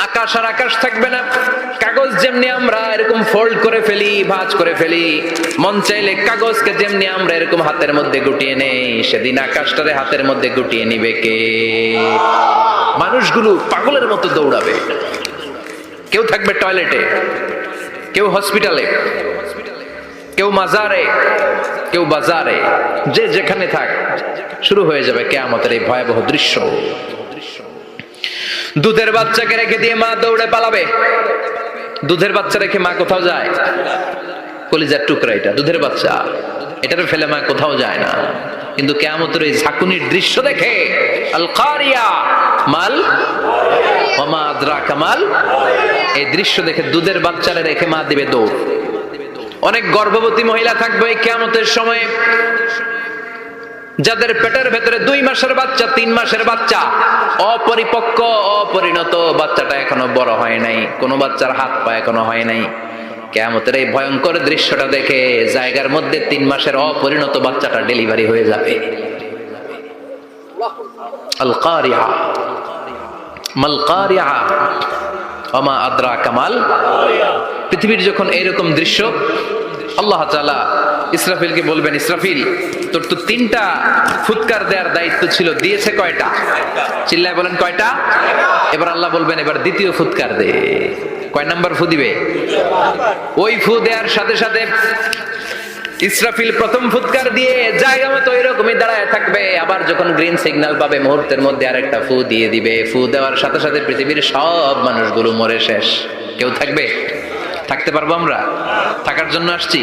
আকাশ আর আকাশ থাকবে না। কাগজ যেমনি আমরা এরকম ফোল্ড করে ফেলি, ভাঁজ করে ফেলি, মন চাইলে কাগজকে যেমনি আমরা এরকম হাতের মধ্যে গুটিয়ে নেই, সেদিন আকাশটারে হাতের মধ্যে গুটিয়ে নিবে কে? মানুষগুলো পাগলের মতো দৌড়াবে। কেউ থাকবে টয়লেটে, কেউ হসপিটালে, কেউ মাজারে, কেউ বাজারে, যে যেখানে থাক, শুরু হয়ে যাবে কিয়ামতের এই ভয়াবহ দৃশ্য। দুধের বাচ্চাকে রেখে দিয়ে মা দৌড়ে পালাবে। দুধের বাচ্চা রেখে মা কোথাও যায়? কলিজার টুকরা এটা, দুধের বাচ্চা, এটারে ফেলে মা কোথাও যায় না। কিন্তু কিয়ামতের এই ঝাঁকুনির দৃশ্য দেখে, আল কারিয়া মাল ওয়া মা আদরাকা মাল, এই দৃশ্য দেখে দুধের বাচ্চারে রেখে মা দিবে দৌড়। অনেক গর্ভবতী মহিলা থাকবে এই কিয়ামতের সময়, যাদের পেটের ভেতরে 2 মাসের বাচ্চা, 3 মাসের বাচ্চা, অপরিপক্ক অপরিণত, বাচ্চাটা এখনো বড় হয় নাই, কোনো বাচ্চার হাত পা এখনো হয় নাই। কিয়ামতের এই ভয়ঙ্কর দৃশ্যটা দেখে জায়গার মধ্যে 3 মাসের অপরিণত বাচ্চাটা ডেলিভারি হয়ে যাবে। আল কারিয়া মাল কারিয়া ওয়া মা আদরাকা মাল। পৃথিবীর যখন এরকম দৃশ্য, আল্লাহ তাআলা ইসরাফিলকে বলবেন, ইসরাফিল তোর তো 3টা ফুৎকার দেওয়ার দায়িত্ব ছিল, দিয়েছে কয়টা? চিল্লায় বলেন কয়টা? এবার আল্লাহ বলবেন, এবার দ্বিতীয় ফুৎকার দে। কয় নাম্বার ফু দিবে? ওই ফু দেওয়ার সাথে সাথে ইসরাফিল প্রথম ফুৎকার দিয়ে জায়গা মতো এরকমই দাঁড়ায় থাকবে। আবার যখন গ্রিন সিগন্যাল পাবে মুহূর্তের মধ্যে আরেকটা ফু দিয়ে দিবে। ফু দেওয়ার সাথে সাথে পৃথিবীর সব মানুষগুলো মরে শেষ। কেউ থাকবে? থাকতে পারবো আমরা? থাকার জন্য আসছি।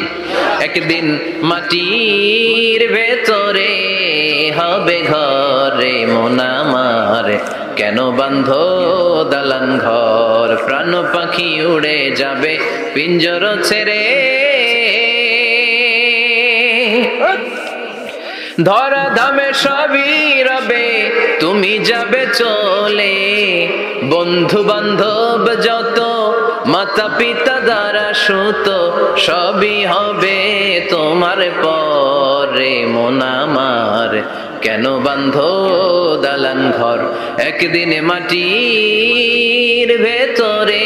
একদিন মাটির ভেতরে হবে ঘরে মন আমার, কেন বাঁধো দালান ঘর, প্রাণ পাখি উড়ে যাবে পিঞ্জর ছেড়ে, ধরা ধামে সবই রবে তুমি যাবে চলে, বন্ধু বান্ধব যত মাতা পিতা দ্বারা সুত সবই হবে তোমার পরে মন আমার, কেন বাঁধো দালান ঘর, একদিন মাটির ভেতরে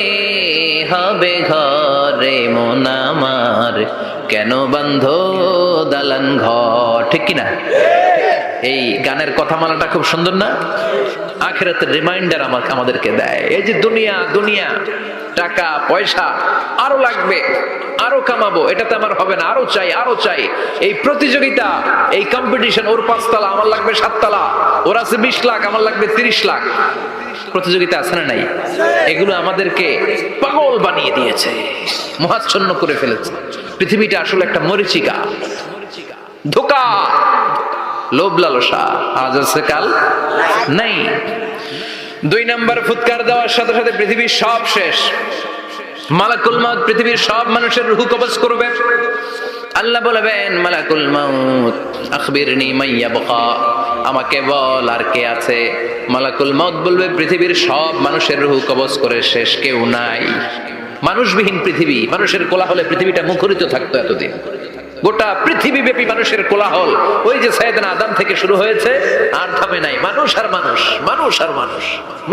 হবে ঘরে মন আমার, কেন বাঁধো দালান ঘর। ঠিক কিনা? এই গানের কথামালাটা খুব সুন্দর না? আখিরাতের রিমাইন্ডার আমাদেরকে দেয়। এই যে দুনিয়া দুনিয়া, টাকা পয়সা আরো লাগবে, আরো কামাবো, এটাতে আমার হবে না, আরো চাই আরো চাই। এই প্রতিযোগিতা, এই কম্পিটিশন, ওর 5 তলা আমার লাগবে 7 তলা, ওর আছে 20 লাখ আমার লাগবে 30 লাখ। প্রতিযোগিতা আছে না নাই? এগুলো আমাদেরকে পাগল বানিয়ে দিয়েছে, মোহাচ্ছন্ন করে ফেলেছে। পৃথিবীটা আসলে একটা মরিচিকা, ধোঁকা, লোভ লালসা, আজ আছে কাল নাই। 2 নাম্বার ফুৎকার দেওয়ার সাথে সাথে পৃথিবীর সব শেষ। মালাকুল মাউত পৃথিবীর সব মানুষের রূহ কবজ করবে। আল্লাহ বলবেন, মালাকুল মাউত আখবিরনি মাইয়া বকা, আমাকে বল আর কে আছে। মালাকুল মাউত বলবে, পৃথিবীর সব মানুষের রূহ কবজ করে শেষ, কেউ নাই। মানুষবিহীন পৃথিবী, মানুষের কোলাহলে পৃথিবীটা মুখরিত থাকতো এতদিন। গোটা পৃথিবী ব্যাপী মানুষের কোলাহল, ওই যে সাইয়েদনা আদম থেকে শুরু হয়েছে, আর থামে নাই। মানুষ আর মানুষ, মানুষ আর মানুষ,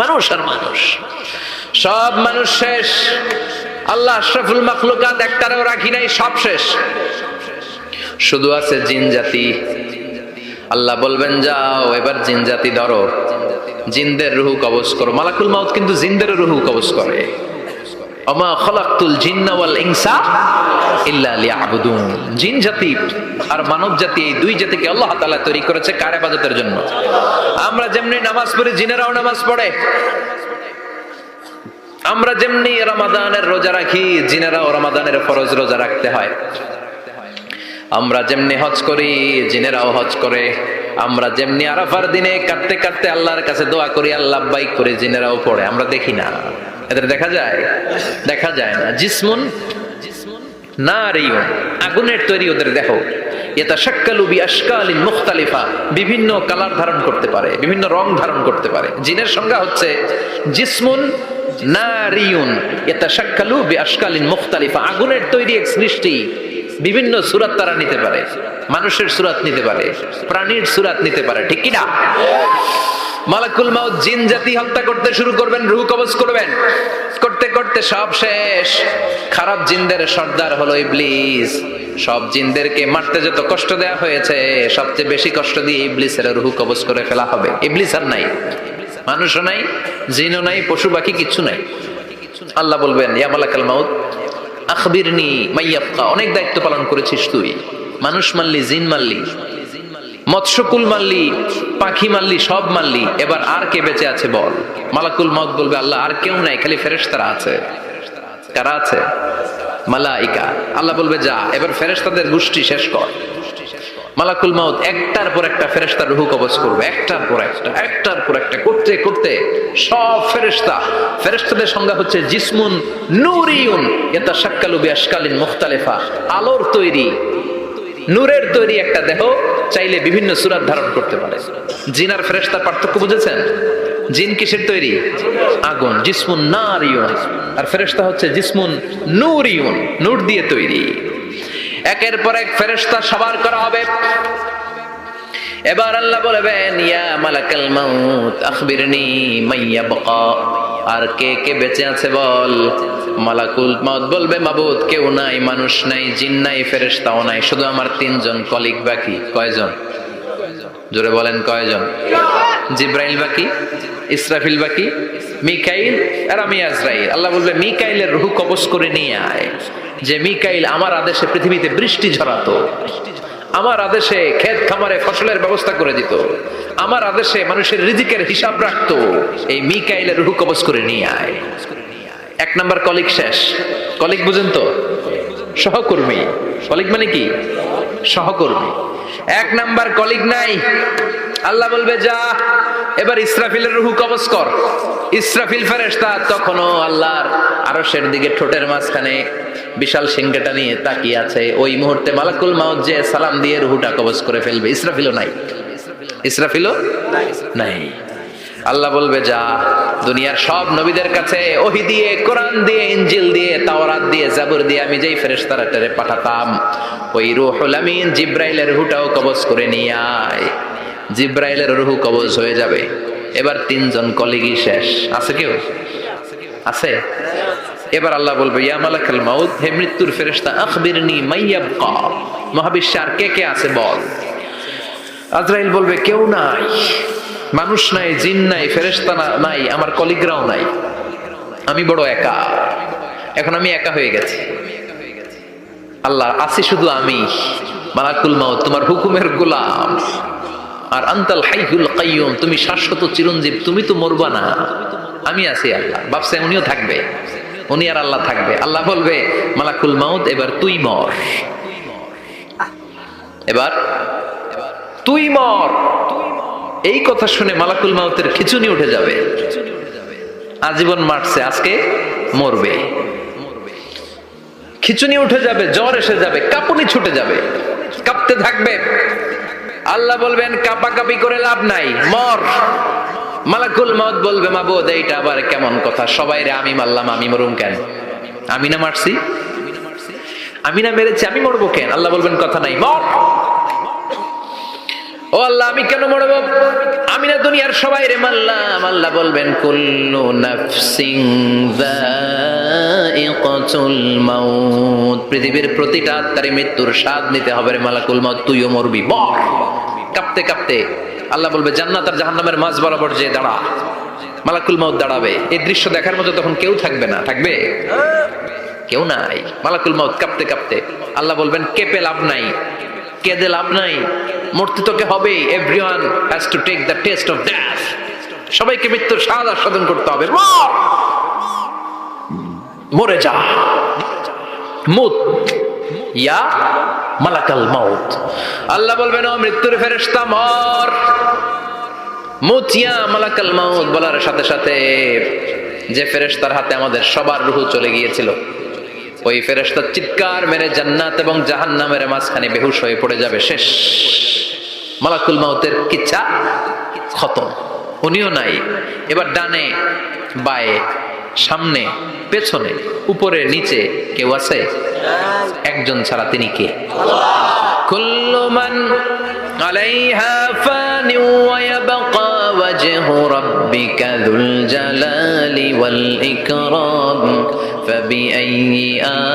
মানুষ আর মানুষ, সব মানুষ শেষ। আল্লাহ আশরাফুল মাখলুকাত একটারেও রাখি নাই, সব শেষ। শুধু আছে জিন জাতি। আল্লাহ বলবেন, যাও এবার জিন জাতি ধরো, জিনদের রূহ কবজ করো। মালাকুল মাউত কিন্তু জিনদের রূহ কবজ করে। ওমা খালাকতুল জিন্না ওয়াল ইনসা ইল্লা লিয়াবুদুন। জিন জাতি আর মানব জাতি, এই 2 জাতিকে আল্লাহ তাআলা তৈরি করেছে কার ইবাদতের জন্য। আমরা যেমনি নামাজ পড়ি, জিনেরাও নামাজ পড়ে। আমরা যেমনি রমাদানের রোজা রাখি, জিনেরাও রমাদানের ফরজ রোজা রাখতে হয়। আমরা যেমনি হজ করি, জিনেরাও হজ করে। আমরা যেমনি আরাফার দিনে কাটতে কাটতে আল্লাহর কাছে দোয়া করি, আল্লাহ লাব্বাইক করে, জিনেরাও পড়ে। আমরা দেখি না, এদের দেখা যায়? দেখা যায় না। জিসমুন নারিয়ুন, আগুনের তৈরি ওদের দেহ। ইয়াতাশাক্কালু বিআশকালিন মুখতালিফা, বিভিন্ন কালার ধারণ করতে পারে, বিভিন্ন রং ধারণ করতে পারে। জিনের সংজ্ঞা হচ্ছে জিসমুন নারিয়ুন ইয়াতাশাক্কালু বিআশকালিন মুখতালিফা, আগুনের তৈরি এক সৃষ্টি। বিভিন্ন সূরত তারা নিতে পারে, মানুষের সূরত নিতে পারে, প্রাণীর সূরত নিতে পারে। ঠিক কি না? মালাকুল মাউত জিন জাতি হত্যা করতে শুরু করবেন, রূহ কবজ করবেন। করতে করতে সব শেষ। খারাপ জিনদের সর্দার হলো ইবলিস। সব জিনদেরকে মারতে যত কষ্ট দেয়া হয়েছে, সবচেয়ে বেশি কষ্ট দিয়ে ইবলিসের রূহ কবজ করে ফেলা হবে। ইবলিস আর নাই, মানুষও নাই, জিনও নাই, পশু পাখি কিচ্ছু নাই। আল্লাহ বলবেন, ইয়া মালাকাল মাউত আখবিরনি মাইয়াবকা। অনেক দায়িত্ব পালন করেছিস তুই, মানুষ মারলি, জিন মারলি, মৎস্যকুল মারলি, পাখি মারলি, সব মারলি, এবার আর কে বেঁচে আছে বল। মালাকুল মাউত বলবে, আল্লাহ আর কেউ নাই, খালি ফেরেশতারা আছে। কারা আছে? মালাইকা। আল্লাহ বলবে, যা এবার ফেরেশতাদের গোষ্ঠী শেষ কর। মালাকুল মাউত একটার পর একটা ফেরেশতার রূহ কবজ করবে, একটার পর একটা, একটার পর একটা করতে করতে সব ফেরেশতা। ফেরেশতাদের সংজ্ঞা হচ্ছে জিসমুন নূরিয়ুন ইয়াতাশাক্কালু বিআশকালিন মুখতালিফা। আলোর তৈরি, নূরের তৈরি একটা দেহ, চাইলে বিভিন্ন সূরত ধারণ করতে পারে। জিন আর ফেরেশতার পার্থক্য বুঝেছেন? জিন কিসের তৈরি? আগুন, জিসমুন নারিয়ুন। আর ফেরেশতা হচ্ছে জিসমুন নূরিয়ুন, নূর দিয়ে তৈরি। একের পর এক ফেরেশতা সবার করা হবে। এবার আল্লাহ বলবেন, ইয়া মালাকাল মাউত আখবিরনি মাইয়াবকা। আর কে কে বেঁচে আছে বল। মালাকুল মাউত বলবে, মাবুদ কেউ নাই, মানুষ নাই, জিন নাই, ফেরেশতাও নাই, শুধু আমার 3 জন কলিগ বাকি। কয়জন? জোরে বলেন, কয়জন? জিব্রাইল বাকি, ইসরাফিল বাকি, মিকাইল আর আমি আজরাইল। আল্লাহ বলবে, মিকাইলের রূহ কবজ করে নিয়ে আয়। যে মিকাইল আমার আদেশে পৃথিবীতে বৃষ্টি ঝরাতো, আমার আদেশে ক্ষেত খামারে ফসলের ব্যবস্থা করে দিত, আমার আদেশে মানুষের রিজিকের হিসাব রাখতো। এই মিকাইলের রূহ কবজ করে নিয়ে আয়। 1 নাম্বার কলিগ শেষ। কলিগ বুঝেন তো? সহকর্মী। কলিগ মানে কি? সহকর্মী। 1 নাম্বার কলিগ নাই। আল্লাহ বলবে, যা এবার ইসরাফিলের রূহ কবজ কর। ইসরাফিল ফেরেশতা তখনও আল্লাহর আরশের দিকে ঠোঁটের মাঝখানে বিশাল সিংহটা নিয়ে তাকিয়ে আছে। ওই মুহূর্তে মালাকুল মাউত যে সালাম দিয়ে রূহটা কবজ করে ফেলবে। ইসরাফিলও নাই, ইসরাফিলও নাই। আল্লাহ বলবে, যা দুনিয়ার সব নবীদের কাছে ওহী দিয়ে, কোরআন দিয়ে, ইনজিল দিয়ে, তাওরাত দিয়ে, জাবুর দিয়ে আমি যেই ফেরেশতারে পাঠাতাম, ওই রূহুল আমিন জিব্রাইলের রূহটাও কবজ করে নিয়ে আয়। জিব্রাইলের রূহ কবজ হয়ে যাবে। এবার 3 জন কলিগই শেষ। আছে কেউ? আছে? এবার আল্লাহ বলবে, ইয়া মালাকাল মাউত, হে মৃত্যুর ফেরেশতা আখবিরনি মাইয়াবকা। মহাবিশ্বে আর কে কে আছে বল। আজরাইল বলবে, কেউ নাই, মানুষ নাই, জিন নাই, ফেরেশতা নাই, আমার কলিগরাও নাই, আমি বড় একা। এখন আমি একা হয়ে গেছি। আল্লাহ, আছি শুধু আমি। মালাকুল মাউত, তোমার হুকুমের গোলাম। আর আনতাল হাইয়ুল কাইয়ুম, তুমি শাশ্বত চিরঞ্জীব, তুমি তো মরবা না, আমি আছি। আল্লাহ ভাবছে উনিও থাকবে, উনি আর আল্লাহ থাকবে। আল্লাহ বলবে, মালাকুল মাউত এবার তুই মর, এবার তুই মর। এই কথা শুনে মালাকুল মাউতের খিঁচুনি উঠে যাবে। আজীবন মারছে, আজকে মরবে। খিঁচুনি উঠে যাবে, জ্বর এসে যাবে, কাঁপুনি ছুটে যাবে, কাঁপতে থাকবে। আল্লাহ বলবেন, কাঁপাকাঁপি করে লাভ নাই, মর। মালাকুল মাউত বলবে, মাবুদ এইটা আবার কেমন কথা, সবাই রে আমি মারলাম, আমি মরুম কেন? আমি না মারছি, আমি না মেরেছি, আমি মরবো কেন? আল্লাহ বলবেন, কথা নাই, মর। ও আল্লাহ, আমি কেন মরবো? আমি না দুনিয়ার সবাই রে মারলাম। আল্লাহ বলবেন, কুল্লু নাফসিন যায়িকাতুল মাউত, পৃথিবীর প্রতিটা আত্মারে মৃত্যুর স্বাদ নিতে হবে রে মালাকুল মাউত, তুইও মরবি, মর। কাঁপতে কাঁপতে আল্লাহ বলবে, জান্নাত আর জাহান্নামের মাঝ বরাবর যে দাঁড়া। মালাকুল মাউত দাঁড়াবে। এই দৃশ্য দেখার মতো তখন কেউ থাকবে না। থাকবে? কেউ নাই। মালাকুল মাউত কাঁপতে কাঁপতে আল্লাহ বলবেন, কেঁপে লাভ নাই, কেঁদে লাভ নাই, মরতে তোকে হবে। Everyone has to take the test of death. সবাইকে মৃত্যুর স্বাদ আস্বাদন করতে হবে। মরে যা, মুত ইয়া মালাকাল মাউত। আল্লাহ বলবেন, ও মৃত্যুর ফেরেশতা মর, মুত ইয়া মালাকাল মাউত। বলার সাথে সাথে যে ফেরেশতার হাতে আমাদের সবার রূহ চলে গিয়েছিল, ওই ফেরেশতা চিৎকার মেরে জান্নাত এবং জাহান্নামের মাঝখানে বেহুশ হয়ে পড়ে যাবে। শেষ। মালাকুল মাউতের কিচ্ছা খতম, উনিও নাই। এবার ডানে বায়ে, সামনে পেছনে, উপরে নিচে কেউ আছে? একজন ছাড়া, তিনি কে? কুল্লু মান আলাইহা ফানি ওয়া ইয়াবকা ওয়াজহু রাব্বিকা যুল জালালি ওয়াল ইকরাম ফাবিআইয়ি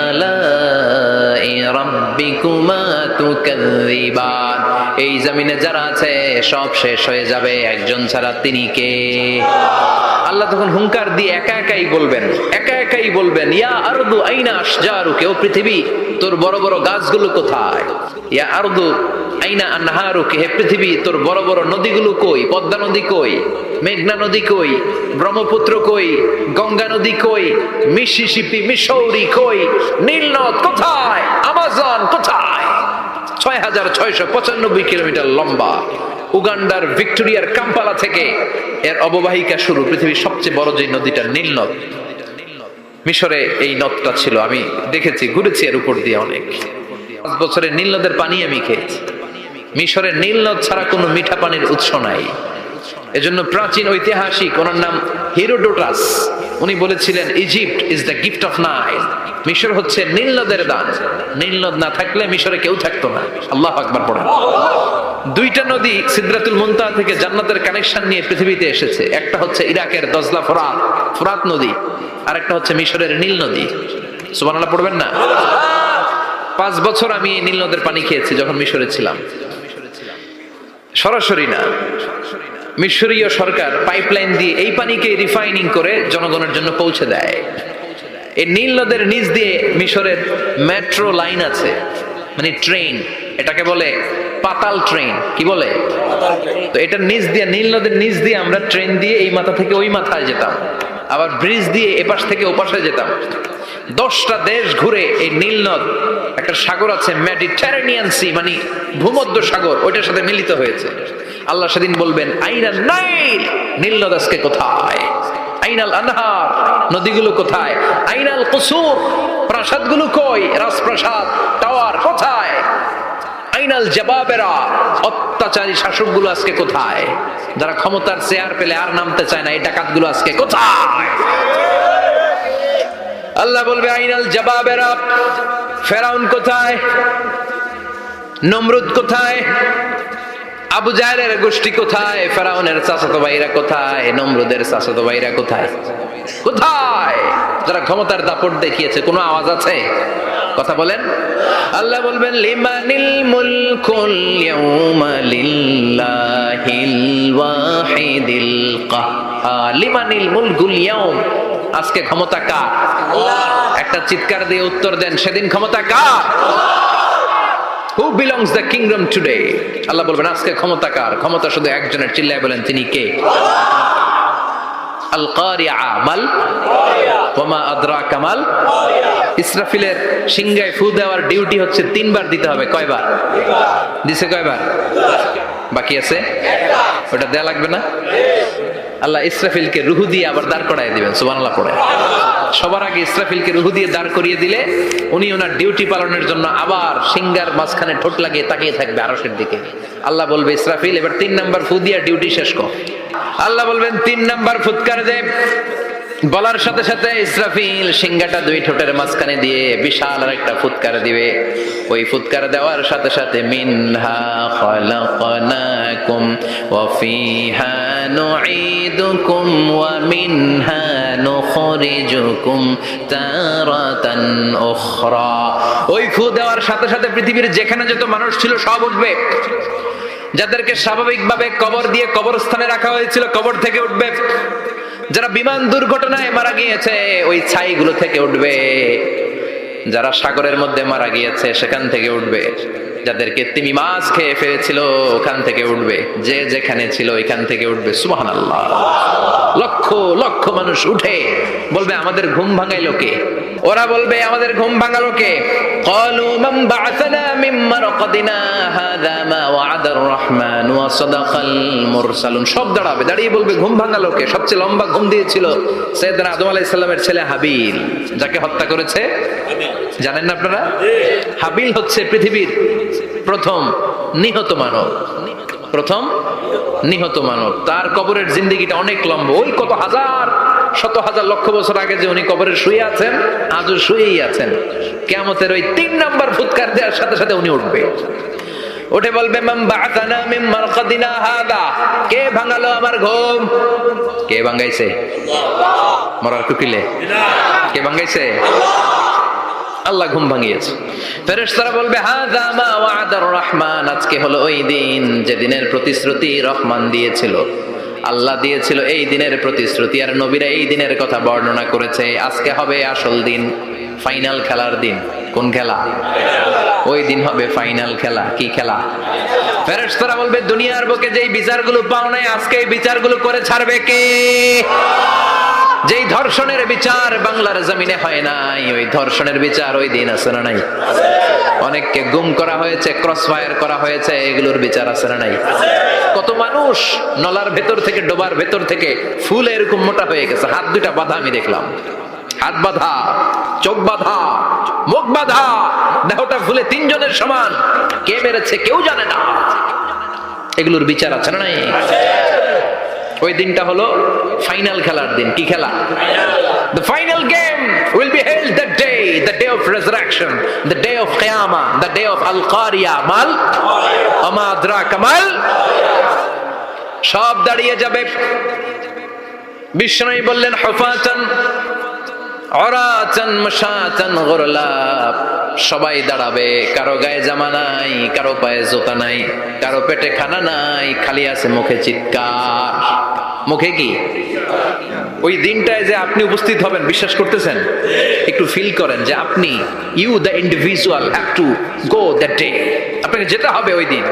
আলাই রাব্বিকুমা তুকাযযিবান। এই জমিনে যারা আছে সব শেষ হয়ে যাবে, একজন ছাড়া, তিনি কে? আল্লাহ তখন হুঙ্কার দিয়ে একা একাই বলবেন ইয়া আরদু আইনা আশজারুকা, ও পৃথিবী তোর বড় বড় গাছগুলো কোথায়? ইয়া আরদু আইনা আনহারুকা, হে পৃথিবী তোর বড় বড় নদীগুলো কই? পদ্মা নদী কই? মেঘনা নদী কই? ব্রহ্মপুত্র কই? গঙ্গা নদী কই? মিসিসিপি, মিসৌরি কই? নীল নদ কোথায়? আমাজন কোথায়? 6695 কিলোমিটার লম্বা, উগান্ডার ভিক্টোরিয়ার কাম্পালা থেকে এর অববাহিকা শুরু। পৃথিবীর সবচেয়ে বড় যে নদীটা নীল নদ, মিশরে এই নদটা ছিল। আমি দেখেছি, ঘুরেছি এর উপর দিয়ে অনেক। 5 বছরের নীল নদের পানি আমি খেয়েছি। মিশরের নীল নদ ছাড়া কোনো মিঠা পানির উৎস নাই। এজন্য প্রাচীন ঐতিহাসিক, ওনার নাম হেরোডোটাস, উনি বলেছিলেন Egypt is the gift of Nile. মিশর হচ্ছে নীল নদের দান। নীল নদ না থাকলে মিশরে কেউ থাকতো না। আল্লাহু আকবার পড়েন। 2টা নদী সিদরাতুল মুনতাহা থেকে জান্নাতের কানেকশন নিয়ে পৃথিবীতে এসেছে। একটা হচ্ছে ইরাকের দজলা ফোরাত নদী, আর একটা হচ্ছে মিশরের নীল নদী। সুবহানাল্লাহ পড়বেন না? 5 বছর আমি এই নীল নদের পানি খেয়েছি যখন মিশরে ছিলাম। সরাসরি না, মিশরীয় সরকার পাইপলাইন দিয়ে এই পানিকে রিফাইনিং করে জনগণের জন্য পৌঁছে দেয়। এই নীল নদের নিচ দিয়ে মিশরের মেট্রো লাইন আছে, মানে ট্রেন, এটাকে বলে পাতাল ট্রেন। কি বলে? তো এটার নিচ দিয়ে, নীল নদের নিচ দিয়ে আমরা ট্রেন দিয়ে এই মাথা থেকে ওই মাথায় যেতাম, আবার ব্রিজ দিয়ে এপাশ থেকে ওপাশে যেতাম। 10টা দেশ ঘুরে এই নীল নদ, একটা সাগর আছে মেডিটেরেনিয়ান সি, মানে ভূমধ্য সাগর, ওইটার সাথে মিলিত হয়েছে। আল্লাহ সেদিন বলবেন আইনাল নাইল, নীল নদ আজকে কোথায়? আইনাল আনহার, নদীগুলো কোথায়? আইনাল কুসুর, প্রাসাদগুলো কই? রাজপ্রাসাদ, টাওয়ার কোথায়? আইনাল জাবাবেরা, অত্যাচারী শাসকগুলো আজকে কোথায়? যারা ক্ষমতার চেয়ার পেলে আর নামতে চায় না, এই ডাকাতগুলো আজকে কোথায়? আল্লাহ বলবে আইনাল জাবাবেরা, ফেরাউন কোথায়? নমরুদ কোথায়? আবু জাহেলের গোষ্ঠী কোথায়? ফেরাউনের চাচাতো ভাইরা কোথায়? নমরুদের চাচাতো ভাইরা কোথায়? কোথায়? যারা ক্ষমতার দাপট দেখিয়েছে, কোনো আওয়াজ আছে? কথা বলেন। আল্লাহ বলবেন লিমানিল মুলকুল ইয়াউমা লিল্লাহিল ওয়াহিদিল কাহ্হার। লিমানিল মুলকুল ইয়াউম, আজকে ক্ষমতা কার? একটা চিৎকার দিয়ে উত্তর দেন, সেদিন ক্ষমতা কার? Who belongs the kingdom today? আল্লাহ বলবেন আজকে ক্ষমতা কার? ক্ষমতা শুধু একজনের, চিল্লায় বলেন তিনি কে? আল কারিআ, মাল ওয়ামা আদরাকা মাল। ইসরাফিলের সিংহায় ফু দেওয়ার ডিউটি হচ্ছে 3 বার দিতে হবে। কয়বার দিছে? কয়বার বাকি আছে? ওটা দেয়া লাগবে না? আল্লাহ ইসরাফিলকে রুহু দিয়ে আবার দাঁড় করায় দিবেন। সুবহানাল্লাহ পড়ে। সবার আগে ইসরাফিলকে রুহু দিয়ে দাঁড় করিয়ে দিলে উনি ওনার ডিউটি পালনের জন্য আবার সিংহার মাঝখানে ঠোঁট লাগিয়ে তাকিয়ে থাকবে আরশের দিকে। আল্লাহ বলবে ইসরাফিল এবার 3 নাম্বার ফু দিয়ে ডিউটি শেষ কর। আল্লাহ বলবেন 3 নাম্বার ফুৎকার দে। বলার সাথে সাথে ইসরাফিল সিংহাটা 2 ঠোঁটের মাঝখানে দিয়ে বিশাল আরেকটা ফুৎকার দিবে। ওই ফুৎকার দেওয়ার সাথে সাথে মিনহা খালাকনাকুম ওয়া ফিহা নুঈদুকুম ওয়া মিনহা নুখরিজুকুম তারাতান উখরা। ওই ফু দেওয়ার সাথে সাথে পৃথিবীর যেখানে যত মানুষ ছিল সব উঠবে। যাদেরকে স্বাভাবিকভাবে কবর দিয়ে কবরস্থানে রাখা হয়েছিল কবর থেকে উঠবে। যারা বিমান দুর্ঘটনায় মারা গিয়েছে ওই ছাইগুলো থেকে উঠবে। যারা সাগরের মধ্যে মারা গিয়েছে সেখান থেকে উঠবে। যাদেরকে তিমি মাছ খেয়ে ফেলেছিল ওখান থেকে উঠবে। যে যেখানে ছিল ওইখান থেকে উঠবে। সুবহানাল্লাহ। লক্ষ লক্ষ মানুষ উঠে বলবে আমাদের ঘুম ভাঙাইলো কে? ওরা বলবে আমাদের ঘুম ভাঙালো কে? ক্বালু মান বা'আসানা মিন মারকাদিনা হাযা মা ওয়া'আদার রহমান ওয়া সাদাকাল মুরসালুন। সব দাঁড়াবে, দাঁড়িয়ে বলবে ঘুম ভাঙালো কে? সবচেয়ে লম্বা ঘুম দিয়েছিল সাইয়েদনা আদম আলাইহিস সালামের ছেলে হাবিল, যাকে হত্যা করেছে জানেন না আপনারা? হাবিল হচ্ছে পৃথিবীর প্রথম নিহত মানব। প্রথম নিহত মানব। তার কবরের জিন্দেগিটা অনেক লম্বা। ওই কত হাজার শত হাজার লক্ষ বছর আগে যে উনি কবরে শুয়ে আছেন, আজও শুয়েই আছেন। কিয়ামতের ওই 3 নাম্বার ফুৎকার দেওয়ার সাথে সাথে উনি উঠবে। উঠে বলবে মান বা'আতানা মিন মারকাদিনা হাদা, কে ভাঙালো আমার ঘুম? কে ভাঙাইছে? আল্লাহ। মরার কুকিলে কে ভাঙাইছে? আল্লাহ ঘুম ভাঙিয়েছে। ফেরেশতারা বলবে হাযা মা ওয়া'দার রহমান, আজকে হলো ওই দিন যেদিনের প্রতিশ্রুতি রহমান দিয়েছিল, আল্লাহ দিয়েছিল এই দিনের প্রতিশ্রুতি, আর নবীরা এই দিনের কথা বর্ণনা করেছে। আজকে হবে আসল দিন, ফাইনাল খেলার দিন। কোন খেলা? ওই দিন হবে ফাইনাল খেলা। কি খেলা? ফেরেশতারা বলবে দুনিয়ার বুকে যেই বিচারগুলো পাও নাই, আজকে এই বিচারগুলো করে ছাড়বে কে? যেই ধর্ষণের বিচার বাংলার জমিনে হয় নাই, ওই ধর্ষণের বিচার ওই দিন আছে না নাই? অনেককে গুম করা হয়েছে, ক্রস ফায়ার করা হয়েছে, এগুলোর বিচার আছে না নাই? কত মানুষ নলার ভেতর থেকে, ডোবার ভেতর থেকে ফুল এরকম মোটা হয়ে গেছে, হাত দুইটা বাঁধা আমি দেখলাম, হাত বাঁধা, চোখ বাঁধা, মুখ বাঁধা, দেহটা ফুলে তিনজনের সমান। কে মেরেছে কেউ জানে না। এগুলোর বিচার আছে না নাই? ওই দিনটা হলো ফাইনাল খেলার দিন। কি খেলা? The final game will be held that day, the day of resurrection, the day of qiyamah, the day of al-qariya, mal ama adraka mal, সব দাঁড়িয়ে যাবে। বিষ্ণু বললেন হুফাতান উরাতান মাশাতান গুরলা, সবাই দাঁড়াবে, কারো গায়ে জামা নাই, কারো পায়ে জুতা নাই, কারো পেটে খানা নাই, খালি আছে মুখে চিৎকার। মুখে কি? ওই দিনটায় যে আপনি উপস্থিত হবেন, বিশ্বাস করতেছেন? একটু ফিল করেন যে আপনি, you the individual have to go that day. আপনাকে যেতে হবে ওই দিন,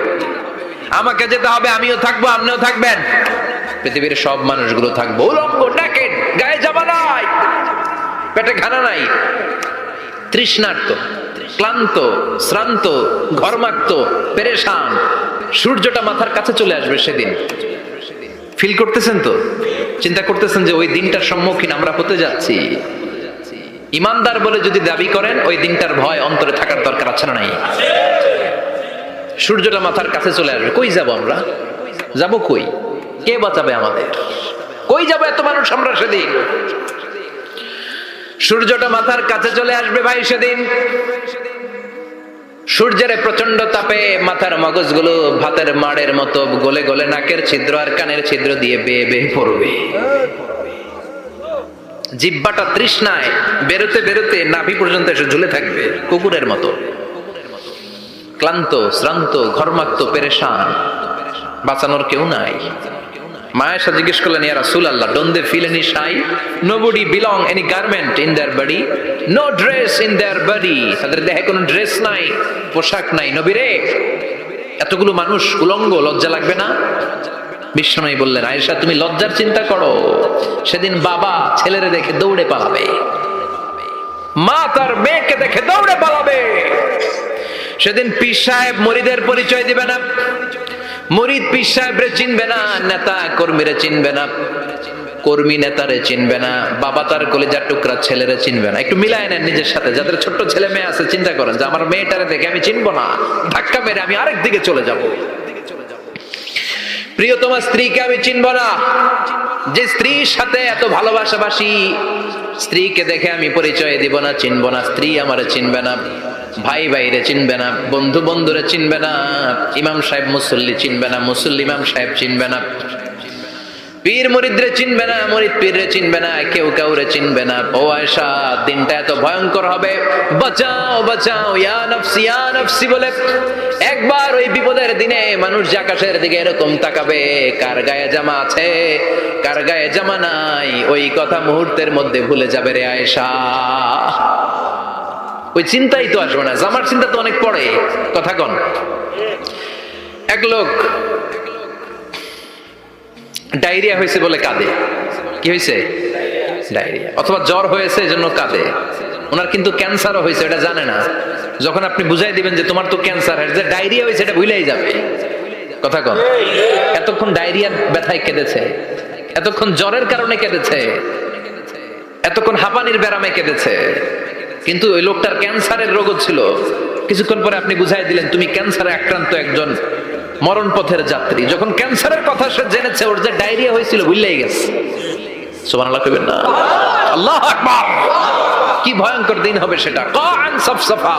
আমাকে যেতে হবে, আমিও থাকবো, আপনিও থাকবেন, পৃথিবীর সব মানুষগুলো থাকবো উলঙ্গ, naked, গায়ে জামা নাই, পেটে খানা নাই, তৃষ্ণার্ত, ক্লান্ত, শ্রান্ত, ঘর্মাক্ত, পেরেশান। সূর্যটা মাথার কাছে চলে আসবে সেদিন। ফিল করতেছেন তো? চিন্তা করতেছেন যে ওই দিনটার সম্মুখীন আমরা হতে যাচ্ছি? ইমানদার বলে যদি দাবি করেন, ওই দিনটার ভয় অন্তরে থাকার দরকার আছে না নাই? সূর্যটা মাথার কাছে চলে আসবে, কই যাব আমরা? যাব কই? কে বাঁচাবে আমাদের? কই যাব এত মানুষ আমরা সেদিন? সূর্যটা মাথার কাছে চলে আসবে ভাই সেদিন। সূর্যের প্রচন্ড তাপে মাথার মগজগুলো ভাতের মাড়ের মতো গলে গলে নাকের ছিদ্র আর কানের ছিদ্র দিয়ে বেয়ে বেয়ে পড়বে। জিহ্বাটা তৃষ্ণায় বেরোতে বেরোতে নাভি পর্যন্ত এসে ঝুলে থাকবে কুকুরের মতো। ক্লান্ত, শ্রান্ত, ঘর্মাক্ত, পেরেশান, বাঁচানোর কেউ নাই। মায়েশা জিজ্ঞেস করলেন, ইয়া রাসূলুল্লাহ, don't they feel any shy? Nobody belong any garment in their body, no dress in their body. তাদের দেহে কোনো ড্রেস নাই, পোশাক নাই। নবী রে, এতগুলো মানুষ উলঙ্গ, লজ্জা লাগবে না? বিষ্ণু বললেন, আয়েশা তুমি লজ্জার চিন্তা করো, সেদিন বাবা ছেলেরে দেখে দৌড়ে পালাবে, মা তার মেয়েকে দেখে দৌড়ে পালাবে। সেদিন পীর সাহেব মুরিদের পরিচয় দিবে না, মুরিদ পীর সাহেবরে চিনবে না, নেতা কর্মীরে চিনবে না, কর্মী নেতারে চিনবে না, বাবা তার কলিজার টুকরা ছেলেরে চিনবে না। একটু মিলায় নেন নিজের সাথে। যাদের ছোট্ট ছেলে মেয়ে আছে, চিন্তা করেন যে আমার মেয়েটারে দেখে আমি চিনবো না, ধাক্কা মেরে আমি আরেক দিকে চলে যাব। প্রিয়তমা স্ত্রীকে আমি চিনবো না, যে স্ত্রীর সাথে এত ভালোবাসাবাসি, স্ত্রীকে দেখে আমি পরিচয় দিব না, চিনবো না। স্ত্রী আমারে চিনবে না, ভাই ভাইরে চিনবে না, বন্ধু বন্ধুরে চিনবে না, ইমাম সাহেব মুসল্লি চিনবে না, মুসল্লি ইমাম সাহেব চিনবে না, পীর মুরিদরে চিনবে না, মুরিদ পীররে চিনবে না, কেউ কাউরে চিনবে না। ও আয়েশা, দিনটা এত ভয়ঙ্কর হবে, বাঁচাও বাঁচাও, ইয়া নফসি ইয়া নফসি বলে একবার ওই বিপদের দিনে মানুষ যে আকাশের দিকে এরকম তাকাবে, কার গায়ে জামা আছে কার গায়ে জামা নাই, ওই কথা মুহূর্তের মধ্যে ভুলে যাবে রে আয়েশা। ওই চিন্তাই তো আসবে না, জামার চিন্তা তো অনেক পড়ে। কথা কন। এক লোক ডায়রিয়া হয়েছে বলে কাঁদে। কি হয়েছে? ডায়রিয়া, অথবা জ্বর হয়েছে এজন্য কাঁদে। ওনার কিন্তু ক্যান্সারও হয়েছে, এটা জানে না। যখন আপনি বুঝাই দিবেন যে তোমার তো ক্যান্সার, যে ডায়রিয়া হয়েছে এটা ভুলেই যাবে। কথা কন। এতক্ষণ ডায়রিয়ার ব্যথায় কেঁদেছে, এতক্ষণ জ্বরের কারণে কেঁদেছে, এতক্ষণ হাঁপানির ব্যারামে কেঁদেছে, কিন্তু ওই লোকটার ক্যান্সারের রোগ ছিল। কিছুক্ষণ পরে আপনি বুঝাই দিলেন তুমি ক্যান্সারে আক্রান্ত একজন মরণ পথের যাত্রী। যখন ক্যান্সারের কথা সে জেনেছে, ওর যে ডায়রিয়া হয়েছিল ভুলেই গেছে। সুবহানাল্লাহ কইবেন না? আল্লাহু আকবার। কি ভয়ঙ্কর দিন হবে সেটা। কান সাফসাফা।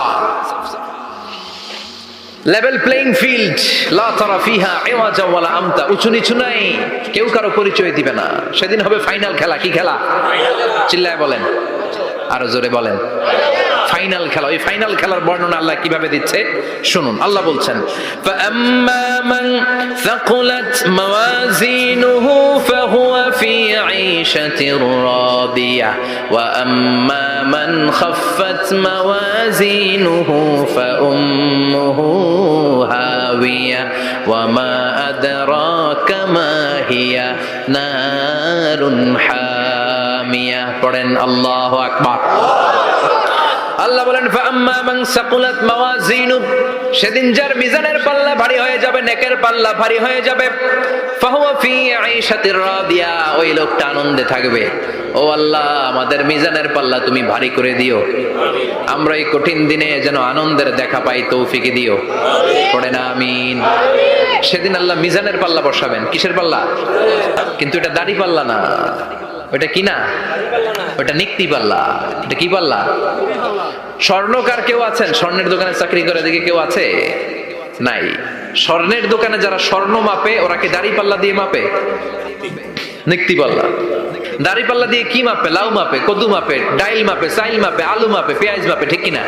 লেভেল প্লেইং ফিল্ড, লা তারা ফিহা ইওয়াজা ওয়ালা আমতা, উঁচু নিচু নাই, কেউ কারো পরিচয় দিবে না। সেদিন হবে ফাইনাল খেলা। কি খেলা? চিল্লায় বলেন, আরো জোরে বলেন, ফাইনাল খেলা। ওই ফাইনাল খেলার বর্ণনা আল্লাহ কিভাবে দিচ্ছে শুনুন। আল্লাহ বলছেন, ফাআম্মা মান সাকুলাত মাওয়াজিনুহু ফাহুয়া ফি আইশাতির রাদিয়া ওয়া আম্মা মান খাফফাত মাওয়াজিনুহু ফাউম্মুহু হাওিয়া ওয়া মা আদরাকা মা হিয়া নারুন হামিয়া। পড়েন আল্লাহু আকবার। আল্লাহ বলেন, ফাআম্মা মান সাকুলাত মাওয়াজিনু, সেদিন যার মিজানের পাল্লা ভারী হয়ে যাবে, নেকের পাল্লা ভারী হয়ে যাবে, ফাহুয়া ফি আইশাতির রাদিয়া, ওই লোকটা আনন্দে থাকবে। ও আল্লাহ, আমাদের মিজানের পাল্লা তুমি ভারী করে দিও, আমরা এই কঠিন দিনে যেন আনন্দের দেখা পাই, তৌফিক দিও। পড়ে না আমিন। সেদিন আল্লাহ মিজানের পাল্লা বসাবেন। কিসের পাল্লা? কিন্তু এটা দাড়ি পাল্লা না, ওটা কি না, ওটা নিক্তি পাল্লা। এটা কি পাল্লা? স্বর্ণকার কেউ আছেন? স্বর্ণের দোকানে চাকরি করে দিকে কেউ আছে? নাই। স্বর্ণের দোকানে যারা স্বর্ণ মাপে, ওরা কি দাড়ি পাল্লা দিয়ে মাপে? নিক্তি পাল্লা। দাড়ি পাল্লা দিয়ে কি মাপে? লাউ মাপে, কদু মাপে, ডাইল মাপে, চাইল মাপে, আলু মাপে, পেঁয়াজ মাপে, ঠিক কিনা?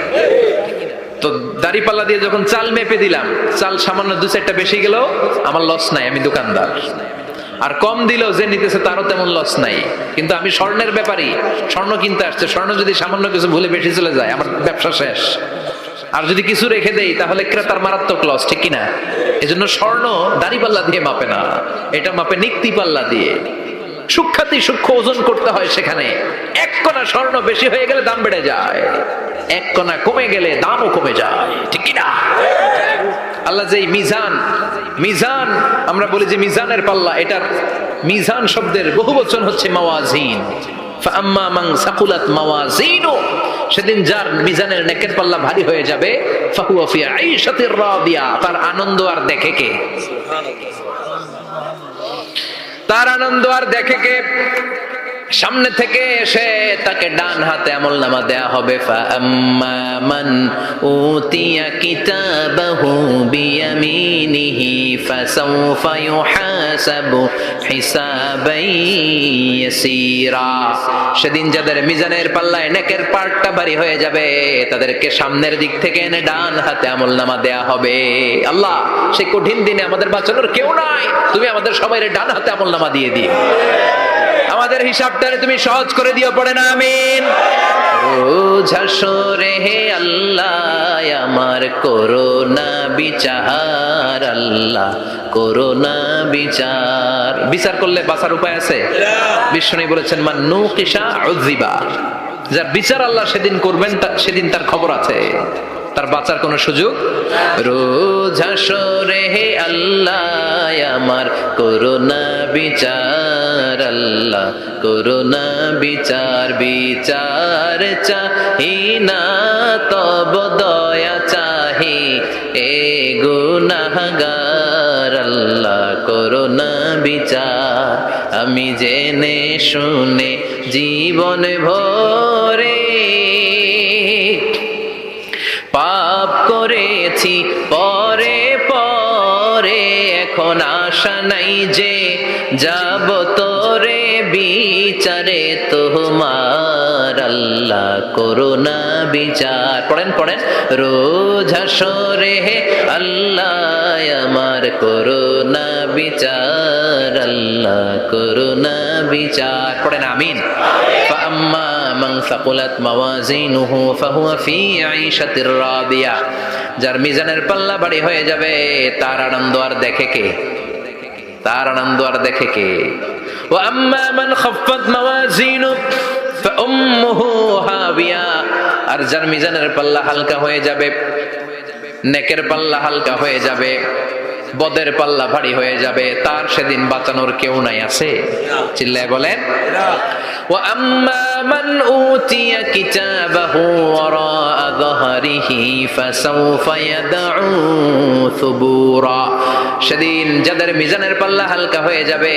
তো দাড়ি পাল্লা দিয়ে যখন চাল মেপে দিলাম, চাল সামান্য 2-4টা বেশি গেল, আমার লস নাই, আমি দোকানদার। আর কম দিলেও যে নিতেছে তারও তেমন লস নাই। কিন্তু আমি স্বর্ণের ব্যাপারী, স্বর্ণ কিনতে আসছে, স্বর্ণ যদি সামান্য কিছু ভুলে বেশি চলে যায়, আমার ব্যবসা শেষ। আর যদি কিছু রেখে দেই, তাহলে ক্রেতার মারাত্মক লস, ঠিক কিনা? এজন্য স্বর্ণ দাড়ি পাল্লা দিয়ে মাপে না, এটা মাপে নিক্তি পাল্লা দিয়ে। সূক্ষ্মাতি সূক্ষ্ম ওজন করতে হয় সেখানে। এক কণা স্বর্ণ বেশি হয়ে গেলে দাম বেড়ে যায়, এক কণা কমে গেলে দামও কমে যায়, ঠিক কিনা? আল্লাহ যে মিজান, মিজান আমরা বলি যে মিজানের পাল্লা, এটার মিজান শব্দের বহু বচন হচ্ছে মাওয়াজিন। ফাআম্মা মান সাকুলাত মাওয়াজিনু, সেদিন যার মিজানের নেকের পাল্লা ভারী হয়ে যাবে, ফাহুয়া ফি আইশাতির রাদিয়া, তার আনন্দ আর দেখে কে? তার আনন্দ আর দেখে কে? সামনে থেকে এসে তাকে ডান হাতে আমলনামা দেয়া হবে। ফাআম্মা মান উতিয়া কিতাবাহু বিয়ামিনিহি ফাসাউফা ইউহাসাবু হিসাবান ইয়াসীরা, সেদিন যাদের মিজানের পাল্লায় নেকের পার্টটা ভারী হয়ে যাবে, তাদেরকে সামনের দিক থেকে এনে ডান হাতে আমলনামা দেয়া হবে। আল্লাহ, সেই কঠিন দিনে আমাদের বাঁচানোর কেউ নাই, তুমি আমাদের সবাইরে ডান হাতে আমলনামা দিয়ে দিও, আমাদের হিসাবটারে তুমি সহজ করে দিও। পড়ে না আমিন। রোজ হাসরে হে আল্লাহ আমার করোনা বিচার, আল্লাহ করোনা বিচার। বিচার করলে বাঁচার উপায় আছে? বিষ্ণু বলেছেন, মান নুকিশা উযিবা, যার বিচার আল্লাহ সেদিন করবেন, সেদিন তার খবর আছে, তার বাঁচার কোনো সুযোগ। রোজ হাসরে হে আল্লাহ আমার করোনা বিচার, আল্লাহ করোনা বিচার। বিচার চাহি না তব দয়া চাহি, এ গুনাহগার, আল্লাহ করোনা বিচার। আমি জেনে শুনে জীবন ভরে পাপ করেছি পরে পরে, এখন আশা নাই যে যাব তোরে বিচারে তোমার, আল্লাহ করোনা বিচার। পড়েন পড়েন। রোজ হাসরে হে আল্লাহ আমার করোনা বিচার, আল্লাহ করোনা বিচার। পড়েন আমিন। ফাআম্মা মান সাকুলাত মাওয়াজিনুহু ফাহুয়া ফি আইশাতির রাদিয়া, যার মিজানের পাল্লা ভারী হয়ে যাবে, তার আনন্দ আর দেখে কে? তার আনন্দ আর দেখে কে? ওয়া আম্মা মান খাফফাত মাওয়াজিনু ফাউম্মুহু হাবিয়া, আর যার মিজানের পাল্লা হালকা হয়ে যাবে, নেকের পাল্লা হালকা হয়ে যাবে, বদের পাল্লা ভারী হয়ে যাবে, তার সেদিন বাঁচানোর কেউ নাই। আছে? চিল্লায় বলেন। ওয়া আম্মা মান উতিয়া কিতাবাহু ওয়ারা যাহরিহি ফাসাউফা ইয়াদউ সুবুরা, সেদিন যাদের মিজানের পাল্লা হালকা হয়ে যাবে,